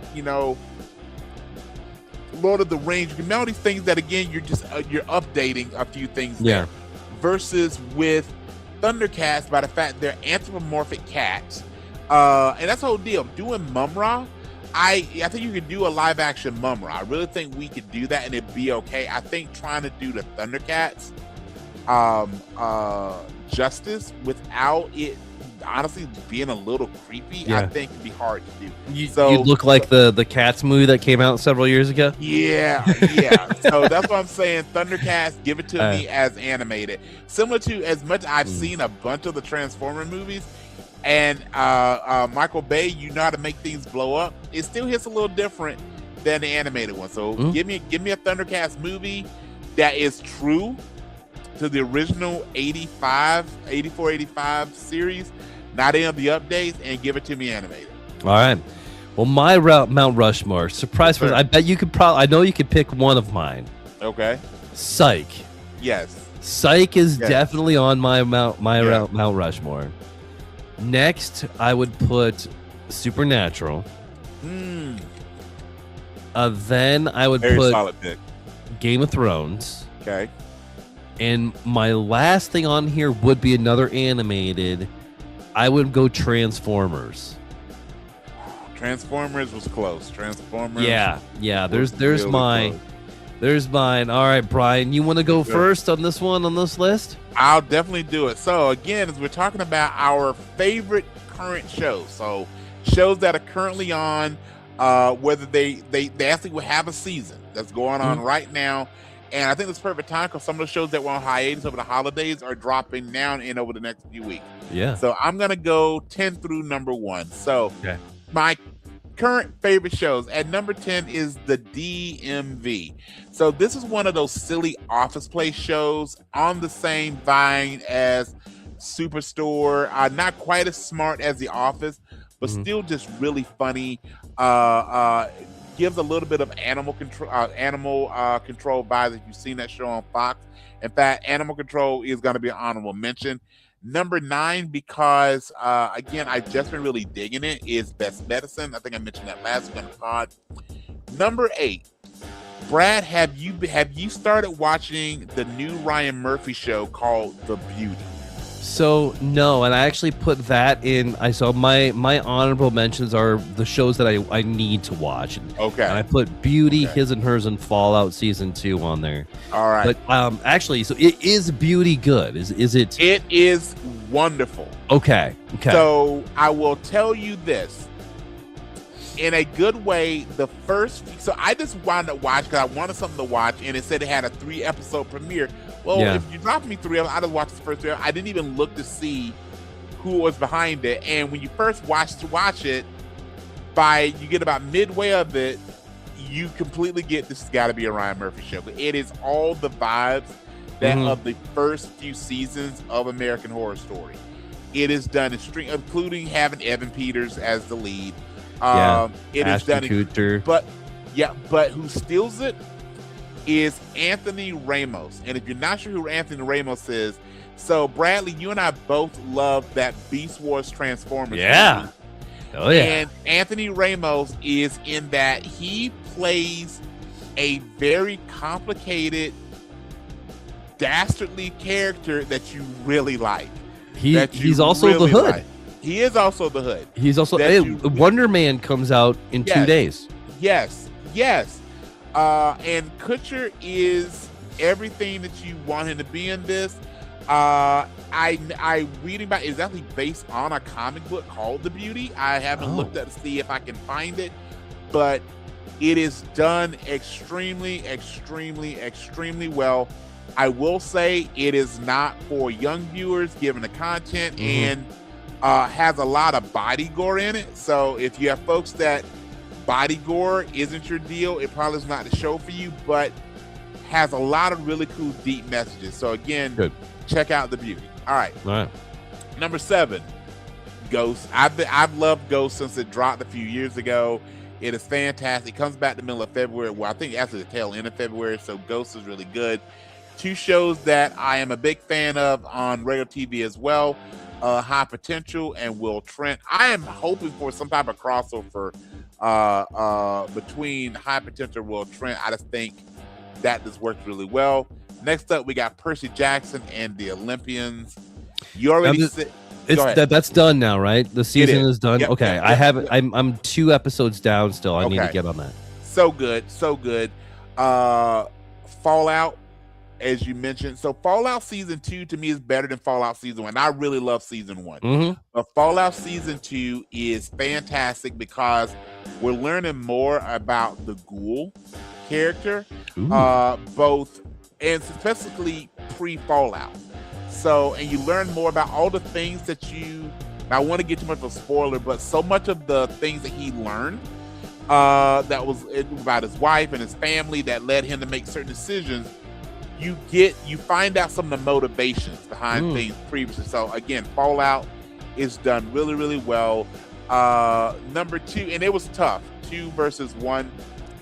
Lord of the Rings. You can make all these things that, again, you're updating a few things there. Versus with Thundercats, by the fact they're anthropomorphic cats, and that's the whole deal. Doing Mumra, I think you could do a live action Mumra. I really think we could do that and it'd be okay. I think trying to do the Thundercats justice without it honestly being a little creepy, I think it'd be hard to do. You look like the Cats movie that came out several years ago. Yeah. So that's what I'm saying. Thundercats, give it to me as animated. Similar to, as much I've seen a bunch of the Transformer movies, and Michael Bay, you know how to make things blow up. It still hits a little different than the animated one. So give me a Thundercats movie that is true to the original 84, 85 series, not any of the updates, and give it to me animated. All right. Well, my Mount Rushmore, surprise! I bet you could I know you could pick one of mine. Okay. Psych. Yes. Psych is definitely on my Mount Rushmore. Next, I would put Supernatural. Then I would put solid pick. Game of Thrones. Okay. And my last thing on here would be another animated. I would go Transformers. Transformers was close. Transformers. Yeah. There's really mine. Close. There's mine. All right, Brian, you want to go first on this list? I'll definitely do it. So again, as we're talking about our favorite current shows, so shows that are currently on, whether they actually will have a season that's going on right now. And I think it's perfect time because some of the shows that were on hiatus over the holidays are dropping now and over the next few weeks. Yeah. So I'm going to go 10 through number 1. So my current favorite shows at number 10 is the DMV. So this is one of those silly office place shows on the same vein as Superstore. Not quite as smart as The Office, but still just really funny. Gives a little bit of animal control vibes if you've seen that show on Fox. In fact, Animal Control is going to be an honorable mention. Number 9, because again, I've just been really digging it, is Best Medicine. I think I mentioned that last week on the pod. Number 8, Brad, have you started watching the new Ryan Murphy show called The Beauty? So no, and I actually put that in. I saw my honorable mentions are the shows that I need to watch. Okay. And I put Beauty, His and Hers, and Fallout Season 2 on there. All right. But actually, so is Beauty good? Is it? It is wonderful. Okay. So I will tell you this. in a good way, so I just wound up watching because I wanted something to watch, and it said it had a 3-episode premiere. Well, if you dropped me 3 of them, I just watched the first 3. I didn't even look to see who was behind it. And when you first watch it, you get about midway of it, you completely get this has got to be a Ryan Murphy show. It is all the vibes of the first few seasons of American Horror Story. It is done including having Evan Peters as the lead. It is done, Kutcher. but who steals it is Anthony Ramos. And if you're not sure who Anthony Ramos is, so Bradley, you and I both love that Beast Wars Transformers movie. Oh yeah. And Anthony Ramos is in that. He plays a very complicated, dastardly character that you really like. He's also really the Hood. Like. He is also the Hood. He's also Wonder Man comes out in 2 days. Yes. And Kutcher is everything that you want him to be in this. I reading about it is actually based on a comic book called The Beauty. I haven't looked at to see if I can find it, but it is done extremely well. I will say it is not for young viewers given the content and has a lot of body gore in it. So if you have folks that body gore isn't your deal, it probably is not the show for you, but has a lot of really cool deep messages. So again, check out The Beauty. All right. Number 7, Ghost. I've loved Ghost since it dropped a few years ago. It is fantastic. It comes back the middle of February. Well, I think actually the tail end of February. So Ghost is really good. 2 shows that I am a big fan of on regular TV as well. High Potential and Will Trent. I am hoping for some type of crossover between High Potential and Will Trent. I just think that this works really well. Next up, we got Percy Jackson and the Olympians. You already said that's done now, right? The season is done. Yep, okay, I haven't. I'm 2 episodes down still. I need to get on that. So good. Fallout, as you mentioned. So Fallout season 2 to me is better than Fallout season 1. I really love season 1. But Fallout season 2 is fantastic because we're learning more about the ghoul character, both and specifically pre-Fallout. So, and you learn more about all the things that I don't want to get too much of a spoiler, but so much of the things that he learned that was about his wife and his family that led him to make certain decisions. You find out some of the motivations behind things previously. So again, Fallout is done really, really well. Number 2, and it was tough, 2 versus 1,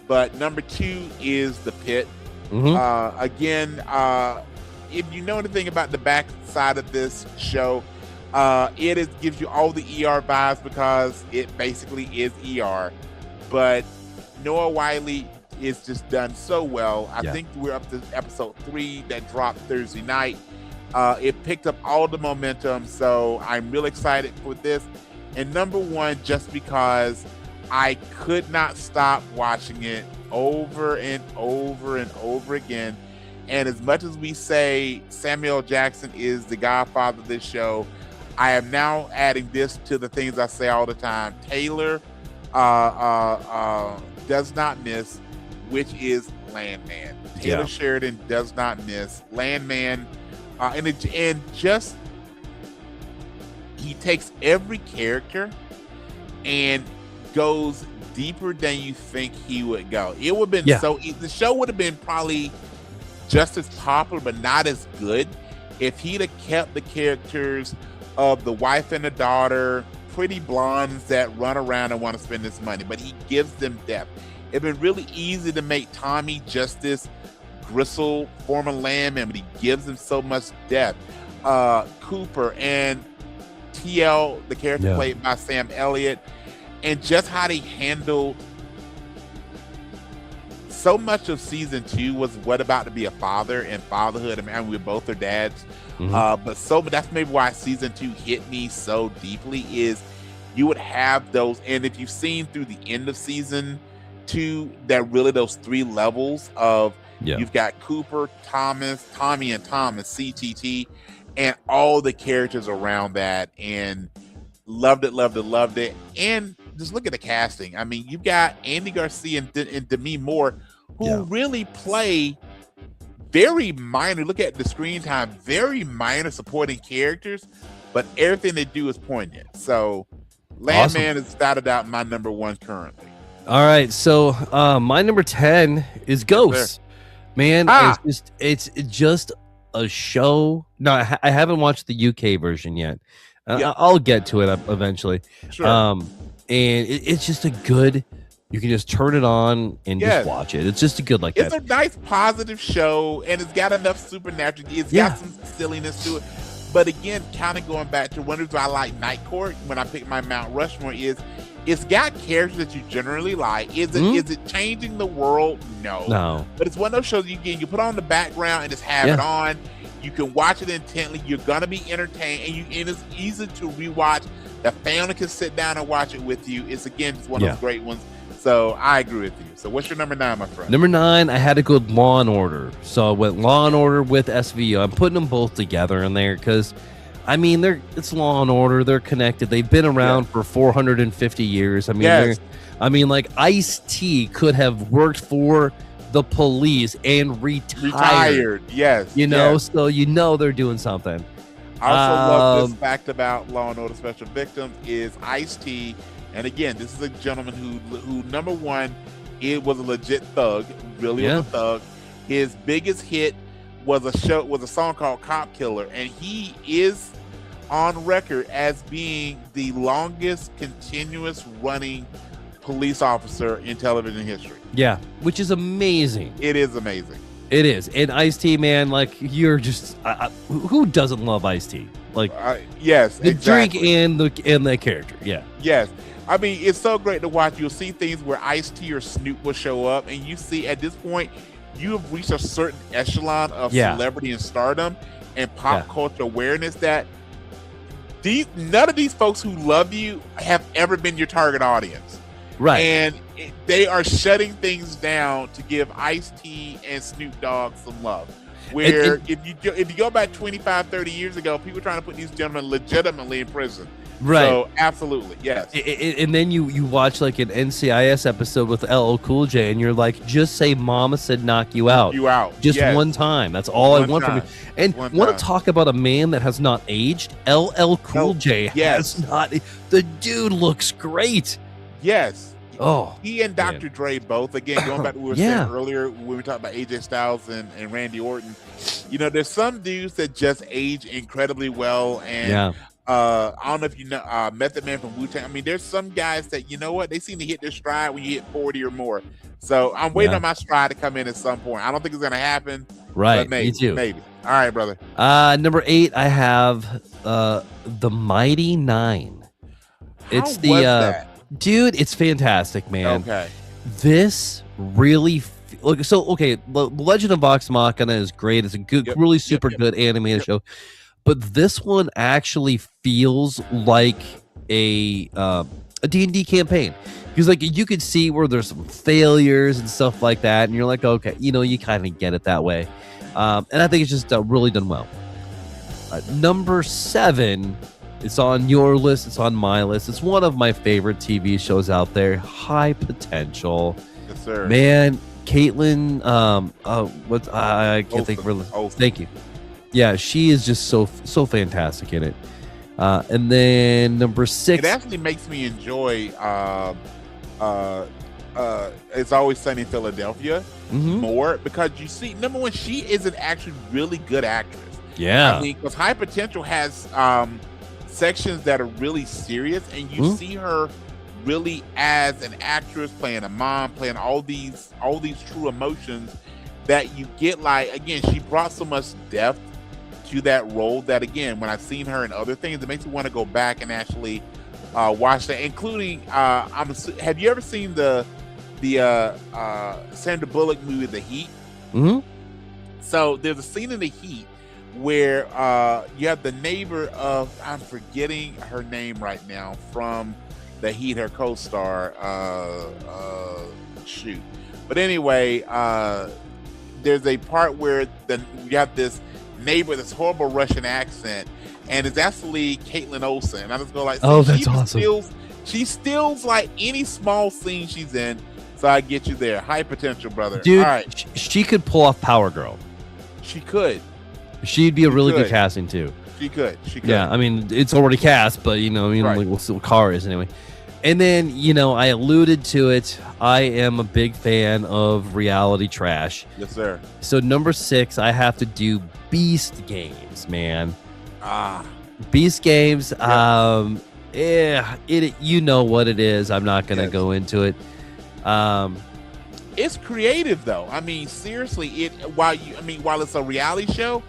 but number 2 is The Pit. Again, if you know anything about the back side of this show, it gives you all the ER vibes because it basically is ER. But Noah Wiley is just done so well. I think we're up to episode 3 that dropped Thursday night. It picked up all the momentum, so I'm real excited for this. And number 1, just because I could not stop watching it over and over and over again. And as much as we say Samuel Jackson is the godfather of this show, I am now adding this to the things I say all the time. Taylor does not miss, which is Landman. Taylor Sheridan does not miss. Landman, and just he takes every character and goes deeper than you think he would go. It would have been the show would have been probably just as popular, but not as good if he'd have kept the characters of the wife and the daughter, pretty blondes that run around and want to spend this money, but he gives them depth. It'd been really easy to make Tommy just this gristle former landman, but he gives him so much depth. Cooper and TL, the character played by Sam Elliott, and just how they handled so much of season 2 was what about to be a father and fatherhood. I mean, we both are dads, but that's maybe why season 2 hit me so deeply. Is you would have those, and if you've seen through the end of season 2, that really those 3 levels of you've got Cooper, Tommy, and Thomas, CTT, and all the characters around that, and loved it. And just look at the casting. I mean, you've got Andy Garcia and Demi Moore, who really play very minor. Look at the screen time, very minor supporting characters, but everything they do is poignant. So, Landman is without a doubt my number one currently. All right, so my number 10 is Ghosts. Man, it's just a show. No, I haven't watched the UK version yet. I'll get to it eventually. Sure. And it's just a good. You can just turn it on and just watch it. It's just a good It's a nice positive show, and it's got enough supernatural. It's got some silliness to it. But again, kind of going back to one reason I like Night Court when I pick my Mount Rushmore is it's got characters that you generally like. Is it changing the world? No. But it's one of those shows you put on the background and just have it on. You can watch it intently. You're gonna be entertained, and it's easy to rewatch. The family can sit down and watch it with you. It's one of those great ones. So I agree with you. So what's your number 9, my friend? Number 9, I had to go with Law and Order. So I went Law and Order with SVU. I'm putting them both together in there because, I mean, it's Law and Order. They're connected. They've been around for 450 years. I mean, like Ice-T could have worked for the police and retired. Yes. So they're doing something. I also love this fact about Law and Order Special Victims is Ice-T. And again, this is a gentleman who number one, it was a legit thug, really was a thug. His biggest hit was a song called Cop Killer, and he is on record as being the longest continuous running police officer in television history. Yeah, which is amazing. It is amazing. It is. And Ice-T, man, like you're just who doesn't love Ice-T? Like yes, the drink and the character. Yeah. Yes. I mean, it's so great to watch. You'll see things where Ice-T or Snoop will show up, and you see at this point, you have reached a certain echelon of celebrity and stardom and pop culture awareness that none of these folks who love you have ever been your target audience. Right. And they are shutting things down to give Ice-T and Snoop Dogg some love. Where if you go back 25, 30 years ago, people were trying to put these gentlemen legitimately in prison. Right. So absolutely, yes. And then you watch like an NCIS episode with LL Cool J, and you're like, just say "Mama said knock you out." Just one time. That's all I want from you. And want to talk about a man that has not aged? LL Cool J has not. The dude looks great. Yes. Oh, he and Dr. Dre both. Again, going back to what we were saying earlier when we were talking about AJ Styles and Randy Orton. There's some dudes that just age incredibly well, and I don't know if you know Method Man from Wu-Tang. I mean, there's some guys that they seem to hit their stride when you hit 40 or more. So I'm waiting on my stride to come in at some point. I don't think it's gonna happen. Right, but maybe, me too. Maybe. All right, brother. Number 8, I have the Mighty Nine. It's that? Dude, it's fantastic, man. Okay. This really the Legend of Vox Machina is great. It's a good, really super good animated show. But this one actually feels like a D&D campaign. Because like you could see where there's some failures and stuff like that, and you're like, okay, you kind of get it that way. And I think it's just really done well. Number 7, it's on your list, it's on my list. It's one of my favorite TV shows out there, High Potential. Yes, sir. Man, Caitlin, I can't think of her. Thank you. Yeah, she is just so fantastic in it. And then number 6. It actually makes me enjoy It's Always Sunny in Philadelphia more because you see, number one, she is an actually really good actress. Yeah. I mean, because High Potential has sections that are really serious, and you see her really as an actress playing a mom, playing all these true emotions that you get. Like, again, she brought so much depth to that role that, again, when I've seen her in other things, it makes me want to go back and actually watch that, including have you ever seen the Sandra Bullock movie The Heat? So there's a scene in The Heat where you have the neighbor of, I'm forgetting her name right now, from The Heat, her co-star, but anyway, there's a part where you have this neighbor, this horrible Russian accent, and it's actually Caitlin Olsen. And I just go like, oh, that's awesome. She steals like any small scene she's in, so I get you there. High potential, brother. Dude, all right, she could pull off Power Girl. she could. She'd be a really good could. casting too. She could. Yeah, I mean, it's already cast, but Right. like, we'll see what Car is anyway. And then, I alluded to it. I am a big fan of reality trash. Yes, sir. So number 6, I have to do Beast Games, man. Beast Games. You know what it is. I'm not gonna go into it. It's creative though. I mean, seriously, while it's a reality show,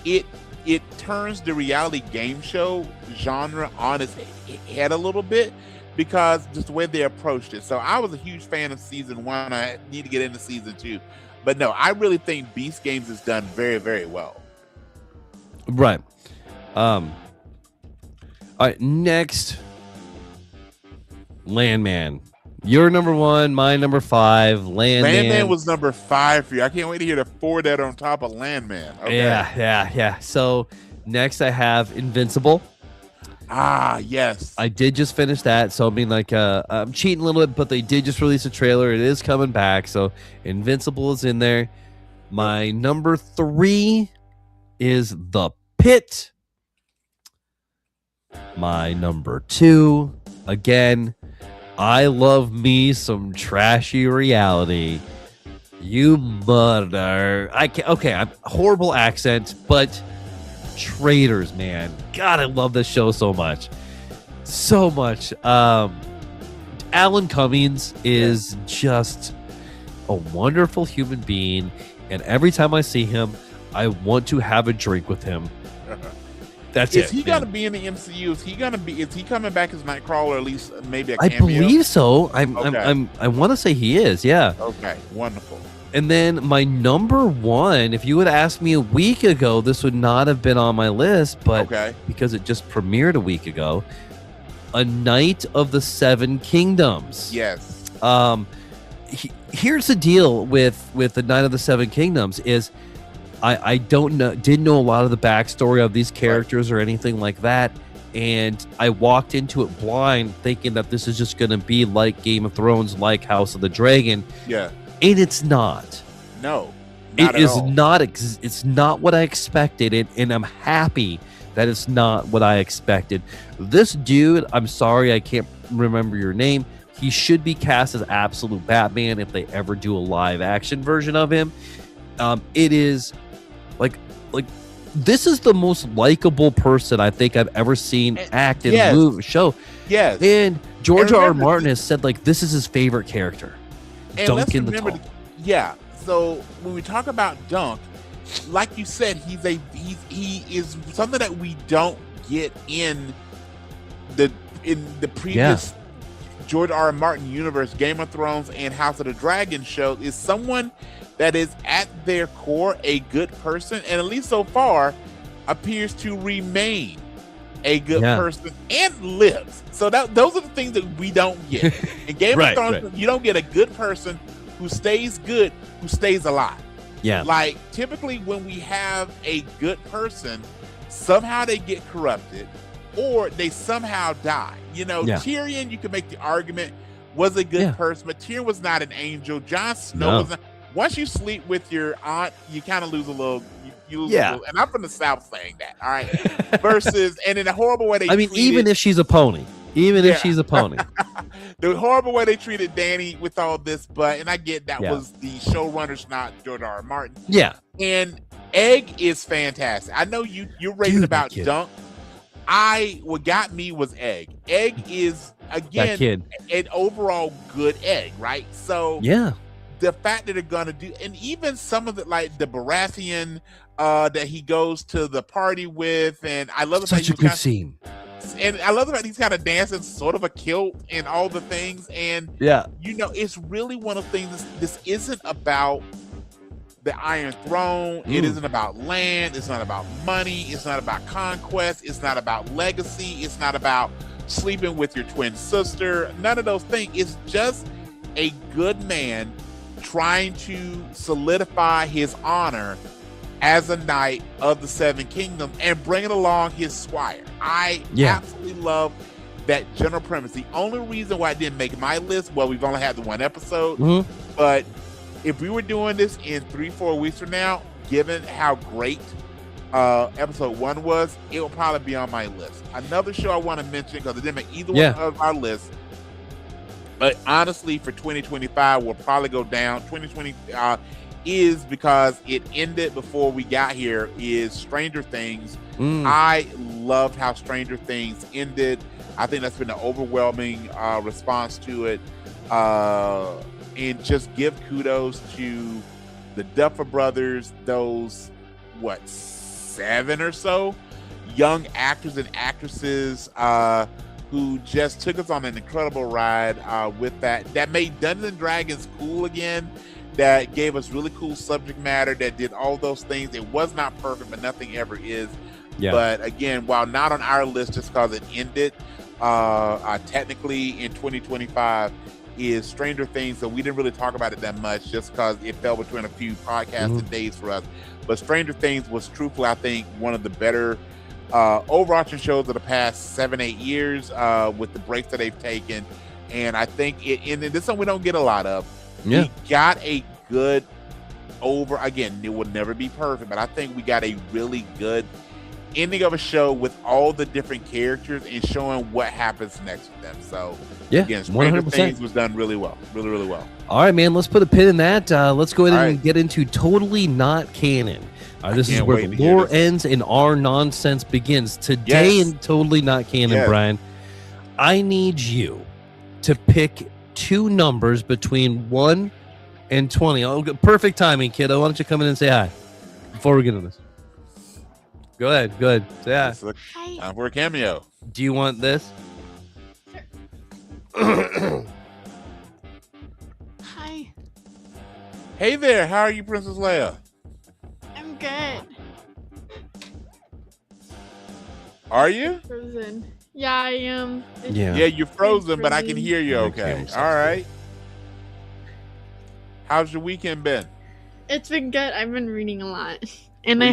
it turns the reality game show genre on its head a little bit, because just the way they approached it. So I was a huge fan of season 1. I need to get into season 2, but no, I really think Beast Games is done very, very well. Right. All right. Next, Landman. Your number 1, my number 5. Landman was number 5 for you. I can't wait to hear the 4 that are on top of Landman. Okay. Yeah. So next, I have Invincible. Yes. I did just finish that, so I mean, like, I'm cheating a little bit, but they did just release a trailer. It is coming back, so Invincible is in there. My number 3 is The Pit. My number 2, again, I love me some trashy reality. You mother. I'm horrible accent, but Traitors, man. God, I love this show so much. So much. Alan Cummings is just a wonderful human being, and every time I see him, I want to have a drink with him. That's it. Is he gonna be in the MCU? Is he coming back as Nightcrawler, or at least maybe a cameo? I believe so. I want to say he is. Yeah. Okay. Wonderful. And then my number 1, if you would ask me a week ago, this would not have been on my list, but because it just premiered a week ago, A Knight of the Seven Kingdoms. Yes. Here's the deal with The Knight of the Seven Kingdoms is I didn't know a lot of the backstory of these characters or anything like that, and I walked into it blind thinking that this is just going to be like Game of Thrones, like House of the Dragon. Yeah. And it's not. No. It is not. It's not what I expected, and I'm happy that it's not what I expected. This dude, I'm sorry, I can't remember your name. He should be cast as absolute Batman if they ever do a live action version of him. It is like this is the most likable person I think I've ever seen act in a movie show. Yes. And George R. R. Martin has said like this is his favorite character. And Duncan let's remember, so when we talk about Dunk, like you said, he is something that we don't get in the previous George R. R. Martin universe, Game of Thrones and House of the Dragon show, is someone that is at their core a good person, and at least so far appears to remain a good person and lives. So those are the things that we don't get. In Game of Thrones, you don't get a good person who stays good, who stays alive. Yeah. Like typically when we have a good person, somehow they get corrupted or they somehow die. Tyrion, you can make the argument, was a good person, but Tyrion was not an angel. Jon Snow was not. Once you sleep with your aunt, you kind of lose a little. You lose a little, and I'm from the South saying that. All right. Versus, and in a horrible way even if she's a pony. If she's a pony. The horrible way they treated Dany with all this, and I get that was the showrunners, not George R. R. Martin. Yeah. And Egg is fantastic. I know you're raving about Dunk. What got me was Egg. Egg is again an overall good egg, right? So the fact that they're gonna do, and even some of the like the Baratheon that he goes to the party with, and I love such a good scene. And I love the fact he's kind of dancing sort of a kilt and all the things, and it's really one of the things. This isn't about the Iron Throne. It isn't about land. It's not about money. It's not about conquest. It's not about legacy. It's not about sleeping with your twin sister. None of those things. It's just a good man trying to solidify his honor as a knight of the Seven Kingdoms and bringing along his squire. I absolutely love that general premise. The only reason why it didn't make my list, well, we've only had the one episode, but if we were doing this in 3-4 weeks from now, given how great episode 1 was, it will probably be on my list. Another show I want to mention, because it didn't make either one of our lists, but honestly for 2025 will probably go down. 2020 is because it ended before we got here, is Stranger Things. I loved how Stranger Things ended. I think that's been an overwhelming response to it, and just give kudos to the Duffer Brothers, those 7 or so young actors and actresses who just took us on an incredible ride with that made Dungeons and Dragons cool again, that gave us really cool subject matter, that did all those things. It was not perfect, but nothing ever is. But again, while not on our list just because it ended technically in 2025, is Stranger Things. So we didn't really talk about it that much just because it fell between a few podcasting days for us. But Stranger Things was truthfully, I think, one of the better overarching shows of the past 7-8 years with the breaks that they've taken. And I think and this is something we don't get a lot of. We got a good again, it will never be perfect, but I think we got a really good ending of a show with all the different characters and showing what happens next with them. So again, Stranger 100%. Things was done really well, really well. All right, man, let's put a pin in that. Let's go ahead and get into Totally Not Canon. This is where the lore ends and our nonsense begins. Today in Totally Not Canon, Brian, I need you to pick 2 numbers between 1 and 20. Oh, perfect timing, kiddo. Why don't you come in and say hi before we get into this? Go ahead. Say hi. Time for a cameo. Do you want this? Hi. Hey there. How are you, Princess Leia? I'm good. Are you? Frozen. Yeah, I am. Yeah, you're frozen, but I can hear you okay. All right. How's your weekend been? It's been good. I've been reading a lot. And I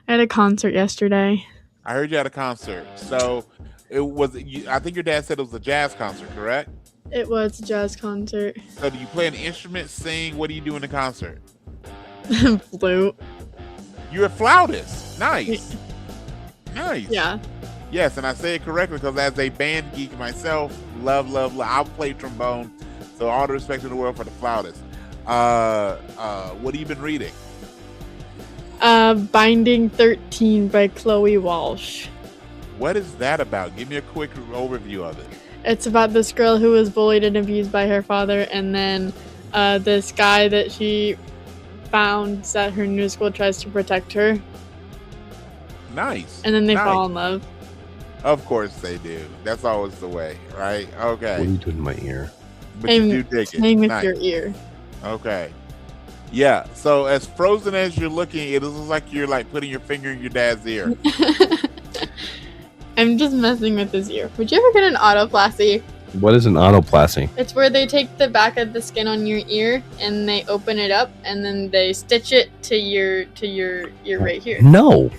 had a concert yesterday. I heard you had a concert. So it was, I think your dad said it was a jazz concert, correct? It was a jazz concert. So do you play an instrument, sing? What do you do in the concert? Flute. You're a flautist. Nice. Nice. Yeah. Yes, and I say it correctly because as a band geek myself, love. I'll play trombone, so all the respect in the world for the flautist. What have you been reading? Binding 13 by Chloe Walsh. What is that about? Give me a quick overview of it. It's about this girl who was bullied and abused by her father, and then this guy that she found at her new school tries to protect her. Nice. And then they fall in love. Of course they do. That's always the way, right? Okay. What are you doing in my ear? But you do dig it. Playing with your ear. Okay. Yeah. So as frozen as you're looking, it looks like you're like putting your finger in your dad's ear. I'm just messing with his ear. Would you ever get an autoplasty? What is an autoplasty? It's where they take the back of the skin on your ear and they open it up and then they stitch it to your ear right here. No.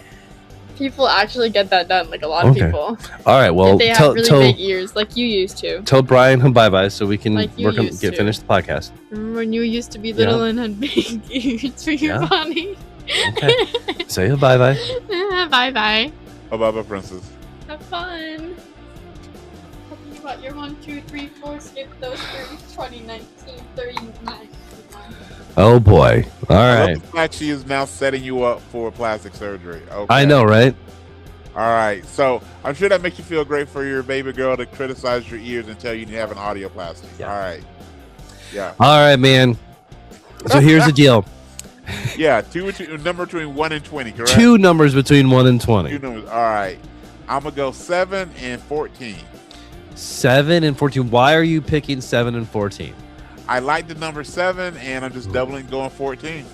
People actually get that done, like a lot of people. All right, well, if they have really big ears, like you used to. Tell Brian bye-bye so we can finish the podcast. Remember when you used to be little and had big ears for your body? Okay. Say bye-bye. Bye-bye. Bye-bye, princess. Have fun. Hope you got your 1, 2, 3, 4, skip those 2019, 39. Oh boy! All right. The fact she is now setting you up for plastic surgery. Okay. I know, right? All right. So I'm sure that makes you feel great for your baby girl to criticize your ears and tell you to have an audioplasty. Yeah. All right. Yeah. All right, man. So here's the deal. Yeah, number between 1 and 20, correct? 2 numbers between 1 and 20. 2 numbers. All right. I'm gonna go 7 and 14. 7 and 14. Why are you picking 7 and 14? I like the number 7, and I'm just doubling, going 14.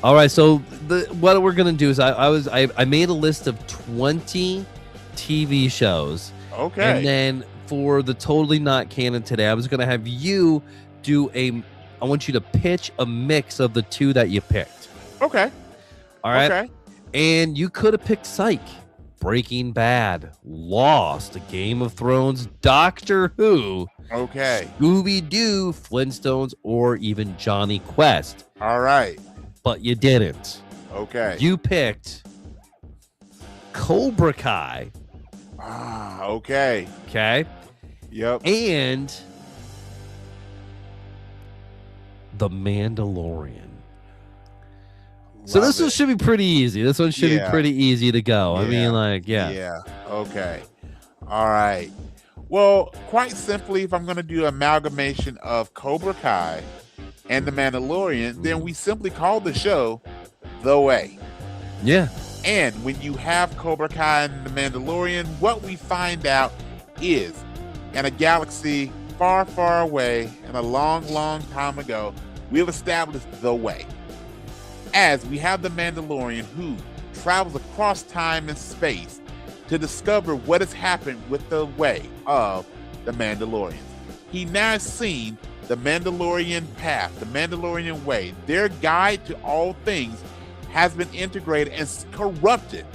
All right, so what we're gonna do is I made a list of 20 TV shows. Okay. And then for the Totally Not Canon today, I was gonna have you do I want you to pitch a mix of the 2 that you picked. Okay. All right. Okay. And you could have picked Psych. Breaking Bad, Lost, Game of Thrones, Doctor Who, Okay. Scooby-Doo, Flintstones, or even Johnny Quest. All right. But you didn't. Okay. You picked Cobra Kai. Okay. Okay. Yep. And The Mandalorian. So this one should be pretty easy. This one should be pretty easy to go. I mean, like, Yeah. Okay. All right. Well, quite simply, if I'm going to do amalgamation of Cobra Kai and The Mandalorian, then we simply call the show The Way. Yeah. And when you have Cobra Kai and The Mandalorian, what we find out is in a galaxy far, far away and a long, long time ago, we've established The Way. As we have the Mandalorian who travels across time and space to discover what has happened with the way of the Mandalorians. He now has seen the Mandalorian path, the Mandalorian way. Their guide to all things has been integrated and corrupted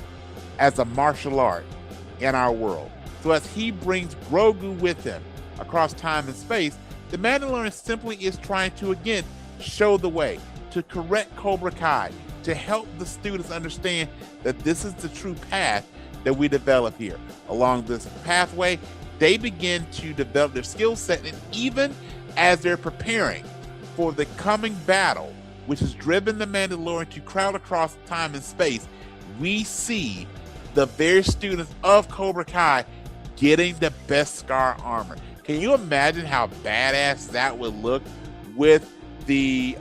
as a martial art in our world. So as he brings Grogu with him across time and space, the Mandalorian simply is trying to, again, show the way, to correct Cobra Kai, to help the students understand that this is the true path that we develop here. Along this pathway, they begin to develop their skill set, and even as they're preparing for the coming battle, which has driven the Mandalorian to crowd across time and space, we see the very students of Cobra Kai getting the Beskar armor. Can you imagine how badass that would look with the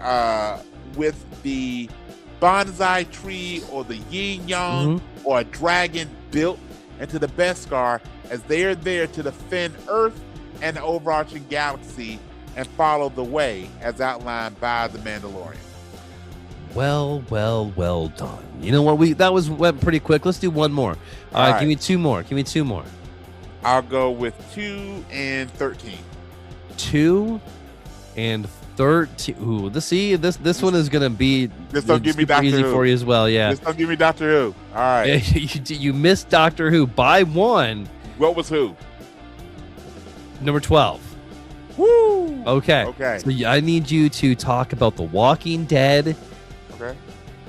bonsai tree or the yin yang or a dragon built into the Beskar, as they are there to defend Earth and the overarching galaxy and follow the way as outlined by the Mandalorian? Well done. You know what? Went pretty quick. Let's do one more. All right, give me two more. I'll go with 2 and 13. 2 and 13. Ooh, this one is gonna be this don't give me Doctor easy Who for you as well. Yeah. This don't give me Doctor Who. All right. You missed Doctor Who by 1. What was who? Number 12. Woo. Okay. So I need you to talk about The Walking Dead. Okay.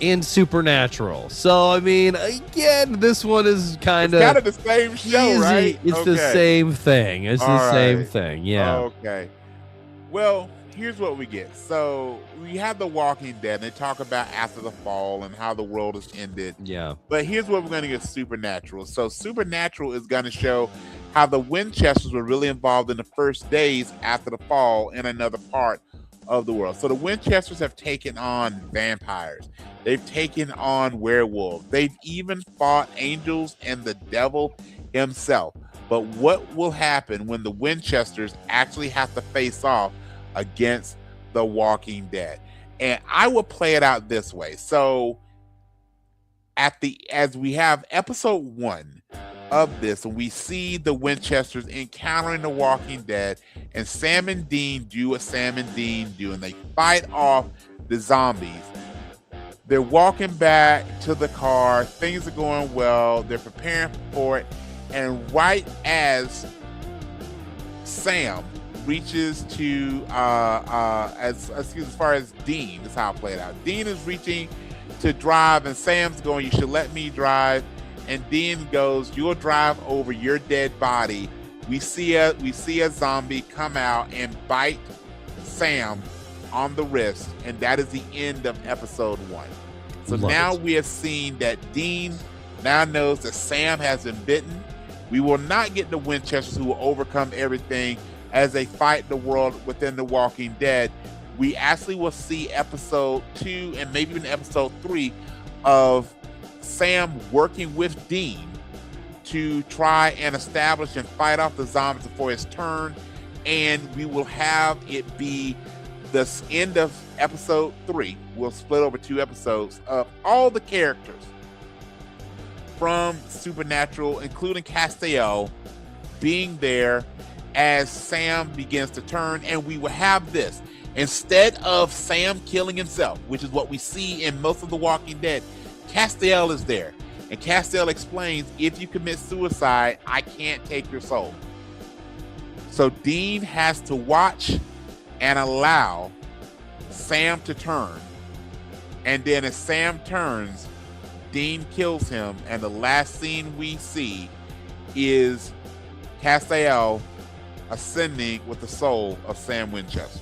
And Supernatural. So I mean, again, this one is kind of the same show, easy. right? It's the same thing. It's the same thing. Yeah. Okay. Well, here's what we get. So we have The Walking Dead, and they talk about after the fall and how the world has ended. Yeah. But here's what we're going to get: Supernatural. So Supernatural is going to show how the Winchesters were really involved in the first days after the fall in another part of the world. So the Winchesters have taken on vampires. They've taken on werewolves. They've even fought angels and the devil himself. But what will happen when the Winchesters actually have to face off against the Walking Dead? And I will play it out this way. So as we have episode 1 of this, and we see the Winchesters encountering the Walking Dead, and Sam and Dean do what Sam and Dean do, and they fight off the zombies. They're walking back to the car. Things are going well. They're preparing for it. And right as Sam reaches to, as far as Dean, is how I play it out. Dean is reaching to drive, and Sam's going, "You should let me drive." And Dean goes, "You'll drive over your dead body." We see a zombie come out and bite Sam on the wrist, and that is the end of episode 1. So now we have seen that Dean now knows that Sam has been bitten. We will not get the Winchesters who will overcome everything as they fight the world within the Walking Dead. We actually will see episode 2 and maybe even episode 3 of Sam working with Dean to try and establish and fight off the zombies before his turn. And we will have it be the end of episode 3. We'll split over 2 episodes of all the characters from Supernatural, including Castiel, being there as Sam begins to turn. And we will have this. Instead of Sam killing himself, which is what we see in most of The Walking Dead, Castiel is there. And Castell explains, if you commit suicide, I can't take your soul. So Dean has to watch and allow Sam to turn. And then as Sam turns, Dean kills him. And the last scene we see is Castell ascending with the soul of Sam Winchester.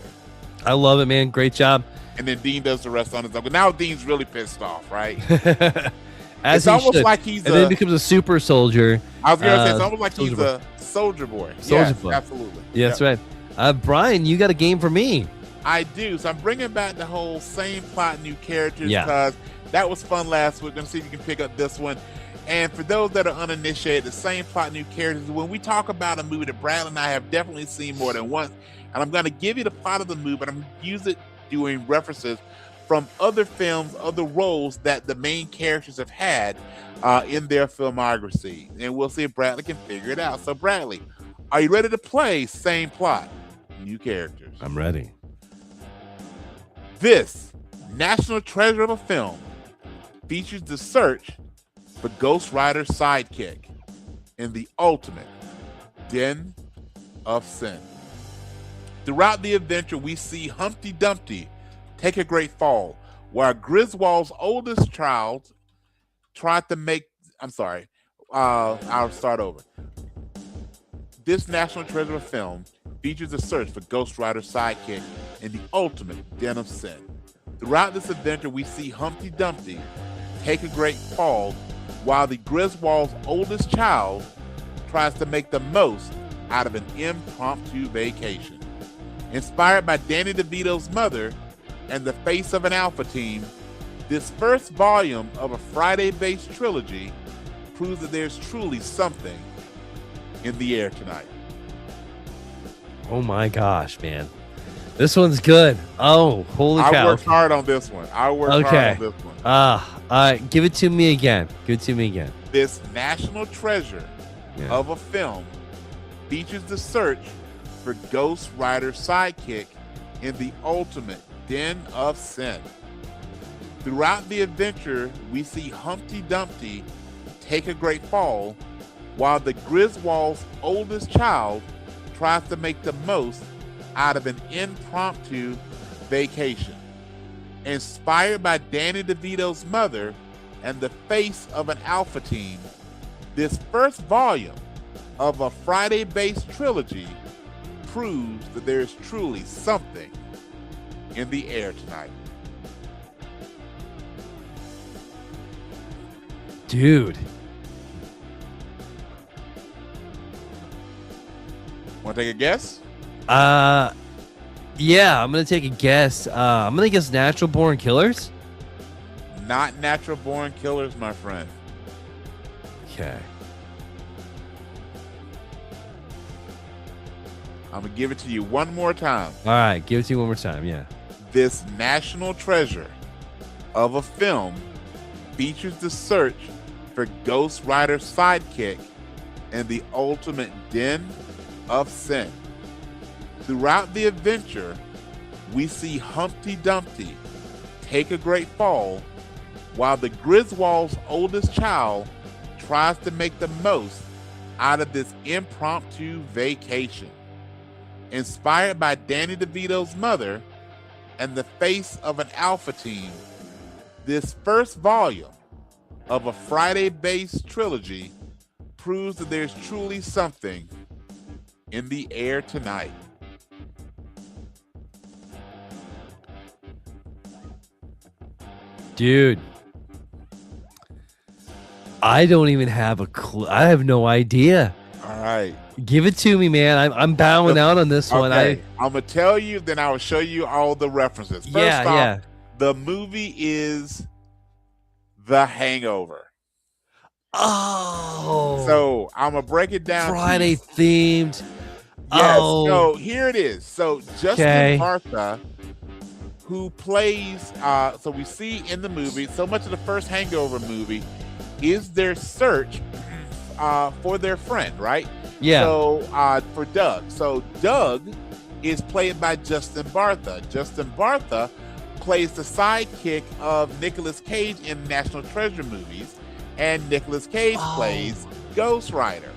I love it, man. Great job. And then Dean does the rest on his own. But now Dean's really pissed off, right? As it's almost should. like he's and then he becomes a super soldier. I was gonna say it's almost like he's a soldier boy. Soldier boy. Absolutely. Yeah, that's right. Brian, you got a game for me. I do. So I'm bringing back the whole same plot, new characters, Yeah. because that was fun last week. We're gonna see if you can pick up this one. And for those that are uninitiated, the same plot, new characters. When we talk about a movie that Bradley and I have definitely seen more than once, and I'm going to give you the plot of the movie, but I'm going to use it doing references from other films, other roles that the main characters have had in their filmography. And we'll see if Bradley can figure it out. So Bradley, are you ready to play same plot, new characters? I'm ready. This national treasure of a film features the search for Ghost Rider's sidekick in the ultimate den of sin. Throughout the adventure, we see Humpty Dumpty take a great fall, while Griswold's oldest child tried to make... I'll start over. This national treasure of film features a search for Ghost Rider's sidekick in the ultimate den of sin. Throughout this adventure, we see Humpty Dumpty take a great fall, while the Griswold's oldest child tries to make the most out of an impromptu vacation. Inspired by Danny DeVito's mother and the face of an alpha team, this first volume of a Friday-based trilogy proves that there's truly something in the air tonight. Oh my gosh, man. This one's good. Oh, holy cow. I worked hard on this one. Give it to me again. This national treasure of a film features the search for Ghost Rider's sidekick in the ultimate den of sin. Throughout the adventure, we see Humpty Dumpty take a great fall, while the Griswold's oldest child tries to make the most out of an impromptu vacation. Inspired by Danny DeVito's mother and the face of an alpha team, this first volume of a Friday-based trilogy proves that there is truly something in the air tonight. Dude. Want to take a guess? Yeah, I'm going to take a guess. I'm going to guess Natural Born Killers. Not Natural Born Killers, my friend. Okay. I'm going to give it to you one more time. All right, give it to you one more time, yeah. This national treasure of a film features the search for Ghost Rider's sidekick in the ultimate den of sin. Throughout the adventure, we see Humpty Dumpty take a great fall, while the Griswold's oldest child tries to make the most out of this impromptu vacation. Inspired by Danny DeVito's mother and the face of an alpha team, this first volume of a Friday-based trilogy proves that there's truly something in the air tonight. Dude. I don't even have a clue. I have no idea. All right. Give it to me, man. I'm bowing out on this one. I'm going to tell you, then I will show you all the references. First off, the movie is The Hangover. Oh. So I'm going to break it down. Friday themed. Yes. Oh. So here it is. So Justin Martha, who plays, so we see in the movie, so much of the first Hangover movie is their search for their friend, right? Yeah. So for Doug. So Doug is played by Justin Bartha. Justin Bartha plays the sidekick of Nicolas Cage in National Treasure movies. and Nicolas Cage Oh. plays Ghost Rider.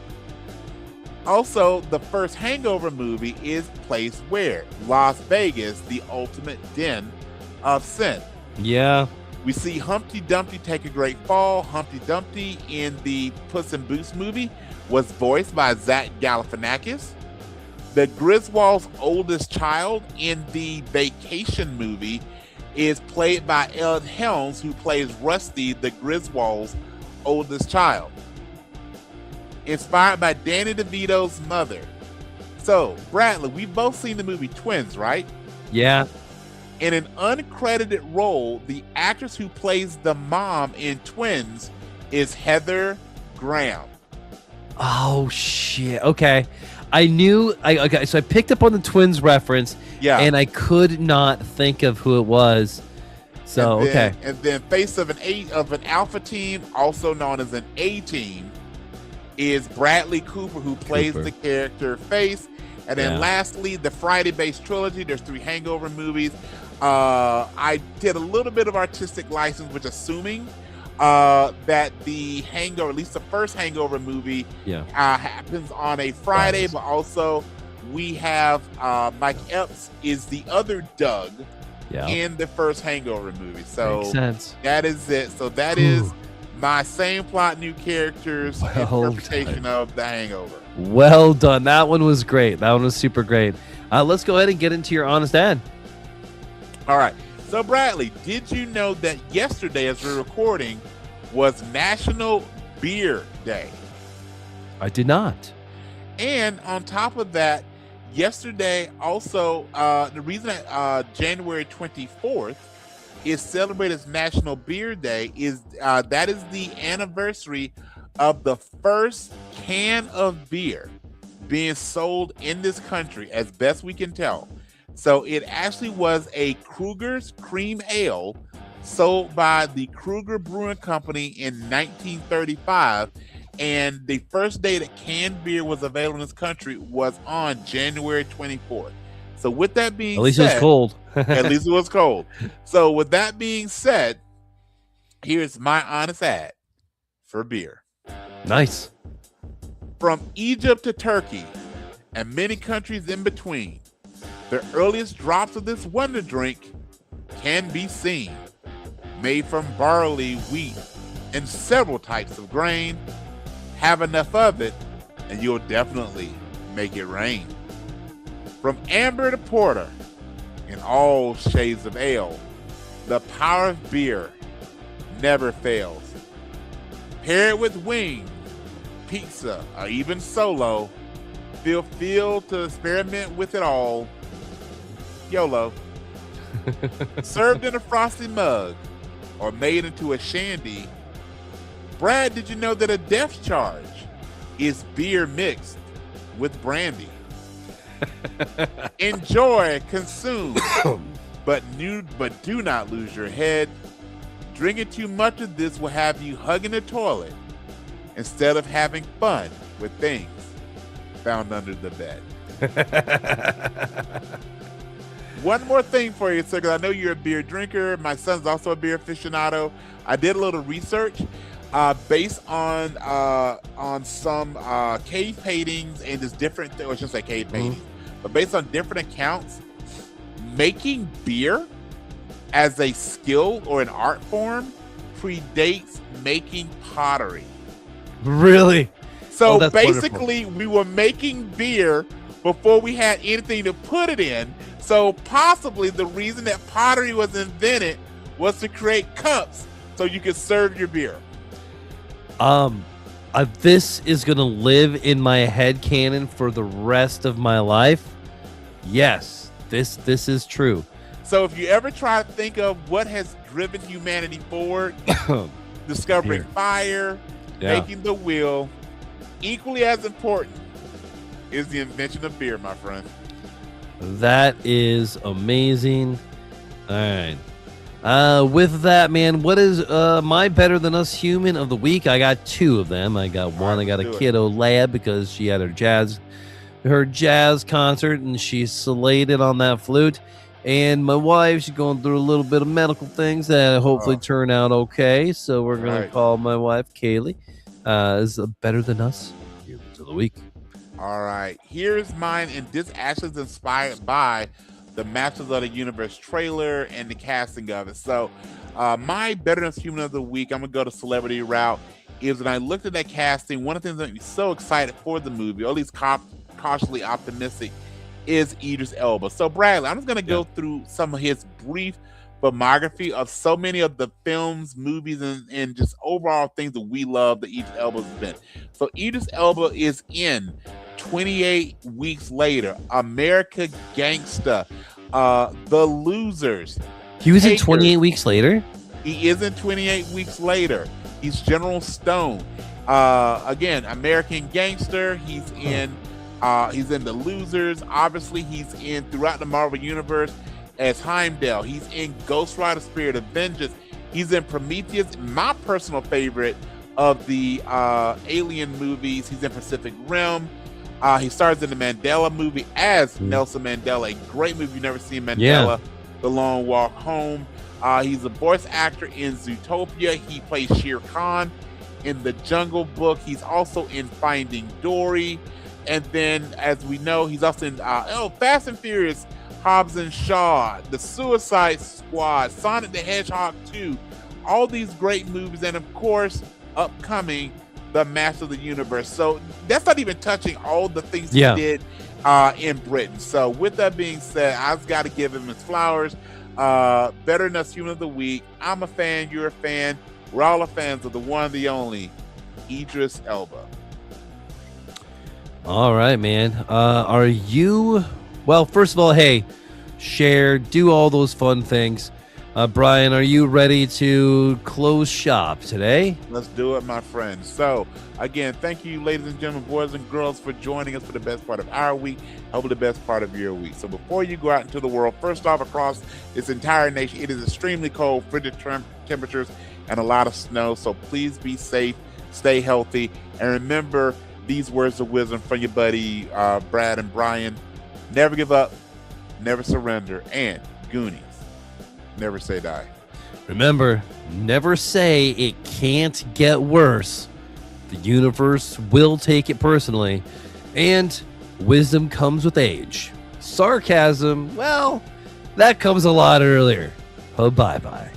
Also, the first Hangover movie is placed where? Las Vegas, the ultimate den of sin. Yeah. We see Humpty Dumpty take a great fall. Humpty Dumpty in the Puss in Boots movie was voiced by Zach Galifianakis. The Griswold's oldest child in the Vacation movie is played by Ed Helms, who plays Rusty, the Griswold's oldest child. Inspired by Danny DeVito's mother. So, Bradley, we've both seen the movie Twins, right? Yeah. In an uncredited role, the actress who plays the mom in Twins is Heather Graham. Oh shit. Okay. I knew okay, so I picked up on the Twins reference, Yeah. and I could not think of who it was. So and then, okay. And then face of an alpha team, also known as an A team, is Bradley Cooper, who plays Cooper. the character Face. And then Yeah. lastly, the Friday-based trilogy. There's 3 Hangover movies. I did a little bit of artistic license, which assuming that the Hangover, at least the first Hangover movie, Yeah. happens on a Friday, but also we have Mike Epps is the other Doug Yeah. in the first Hangover movie. So Makes sense. that is it. So that Ooh. is my same plot, new characters Well interpretation of the Hangover. Well done. That one was great. That one was super great. Let's go ahead and get into your honest ad. All right. So Bradley, did you know that yesterday, as we're recording, was National Beer Day? I did not. And on top of that, yesterday also, the reason that January 24th is celebrated as National Beer Day is that is the anniversary of the first can of beer being sold in this country, as best we can tell. So it actually was a Kruger's Cream Ale sold by the Kruger Brewing Company in 1935. And the first day that canned beer was available in this country was on January 24th. So with that being At least said, it was cold. at least it was cold. So with that being said, here's my honest ad for beer. Nice. From Egypt to Turkey and many countries in between, the earliest drops of this wonder drink can be seen. Made from barley, wheat, and several types of grain. Have enough of it, and you'll definitely make it rain. From amber to porter, in all shades of ale, the power of beer never fails. Pair it with wings, pizza, or even solo. Feel free to experiment with it all. YOLO. Served in a frosty mug or made into a shandy. Brad, did you know that a depth charge is beer mixed with brandy? Enjoy, consume, but do not lose your head. Drinking too much of this will have you hugging the toilet instead of having fun with things found under the bed. One more thing for you, sir, because I know you're a beer drinker. My son's also a beer aficionado. I did a little research based on some cave paintings and just different, or I shouldn't say cave paintings, but based on different accounts, making beer as a skill or an art form predates making pottery. Really? So that's basically, we were making beer before we had anything to put it in. So possibly the reason that pottery was invented was to create cups so you could serve your beer. This is gonna live in my head canon for the rest of my life. Yes, this is true. So if you ever try to think of what has driven humanity forward, discovering Beer. fire, Yeah. making the wheel, equally as important is the invention of beer, my friend. That is amazing. All right. With that, man, what is my better than us human of the week? I got 2 of them. I got one. I got a kiddo lab because she had her jazz concert and she slated on that flute. And my wife, she's going through a little bit of medical things that hopefully turn out okay. So we're going to call my wife, Kaylee, as Better Than Us Humans of the Week. All right. Here's mine, and this actually is inspired by the Masters of the Universe trailer and the casting of it. So my Better Than Us Human of the Week, I'm going to go to celebrity route, is when I looked at that casting, one of the things that made me so excited for the movie, or at least cautiously optimistic, is Idris Elba. So Bradley, I'm just going to go through some of his brief filmography of so many of the films, movies, and just overall things that we love that Idris Elba's been. So Idris Elba is in 28 Weeks Later, America Gangsta, The Losers. He was in 28 Weeks Later? He is in 28 Weeks Later. He's General Stone. Again, American Gangster. He's in The Losers. Obviously, he's in throughout the Marvel Universe as Heimdall. He's in Ghost Rider: Spirit of Vengeance. He's in Prometheus, my personal favorite of the Alien movies. He's in Pacific Rim. He stars in the Mandela movie as Nelson Mandela, a great movie you've never seen, Mandela, The Long Walk Home. He's a voice actor in Zootopia. He plays Shere Khan in The Jungle Book. He's also in Finding Dory. And then, as we know, he's also in Fast and Furious, Hobbs and Shaw, The Suicide Squad, Sonic the Hedgehog 2, all these great movies, and of course, upcoming, The Master of the Universe. So that's not even touching all the things he did in Britain. So with that being said, I've got to give him his flowers. Better Than Us Human of the Week. I'm a fan, you're a fan. We're all a fans of the one, the only, Idris Elba. All right, man. Are you... Well, first of all, hey, share, do all those fun things. Brian, are you ready to close shop today? Let's do it, my friend. So, again, thank you, ladies and gentlemen, boys and girls, for joining us for the best part of our week, hopefully the best part of your week. So before you go out into the world, first off, across this entire nation, it is extremely cold, frigid temperatures, and a lot of snow. So please be safe, stay healthy, and remember these words of wisdom from your buddy Brad and Brian. Never give up, never surrender, and Goonies, never say die. Remember, never say it can't get worse. The universe will take it personally, and wisdom comes with age. Sarcasm, well, that comes a lot earlier. Bye-bye.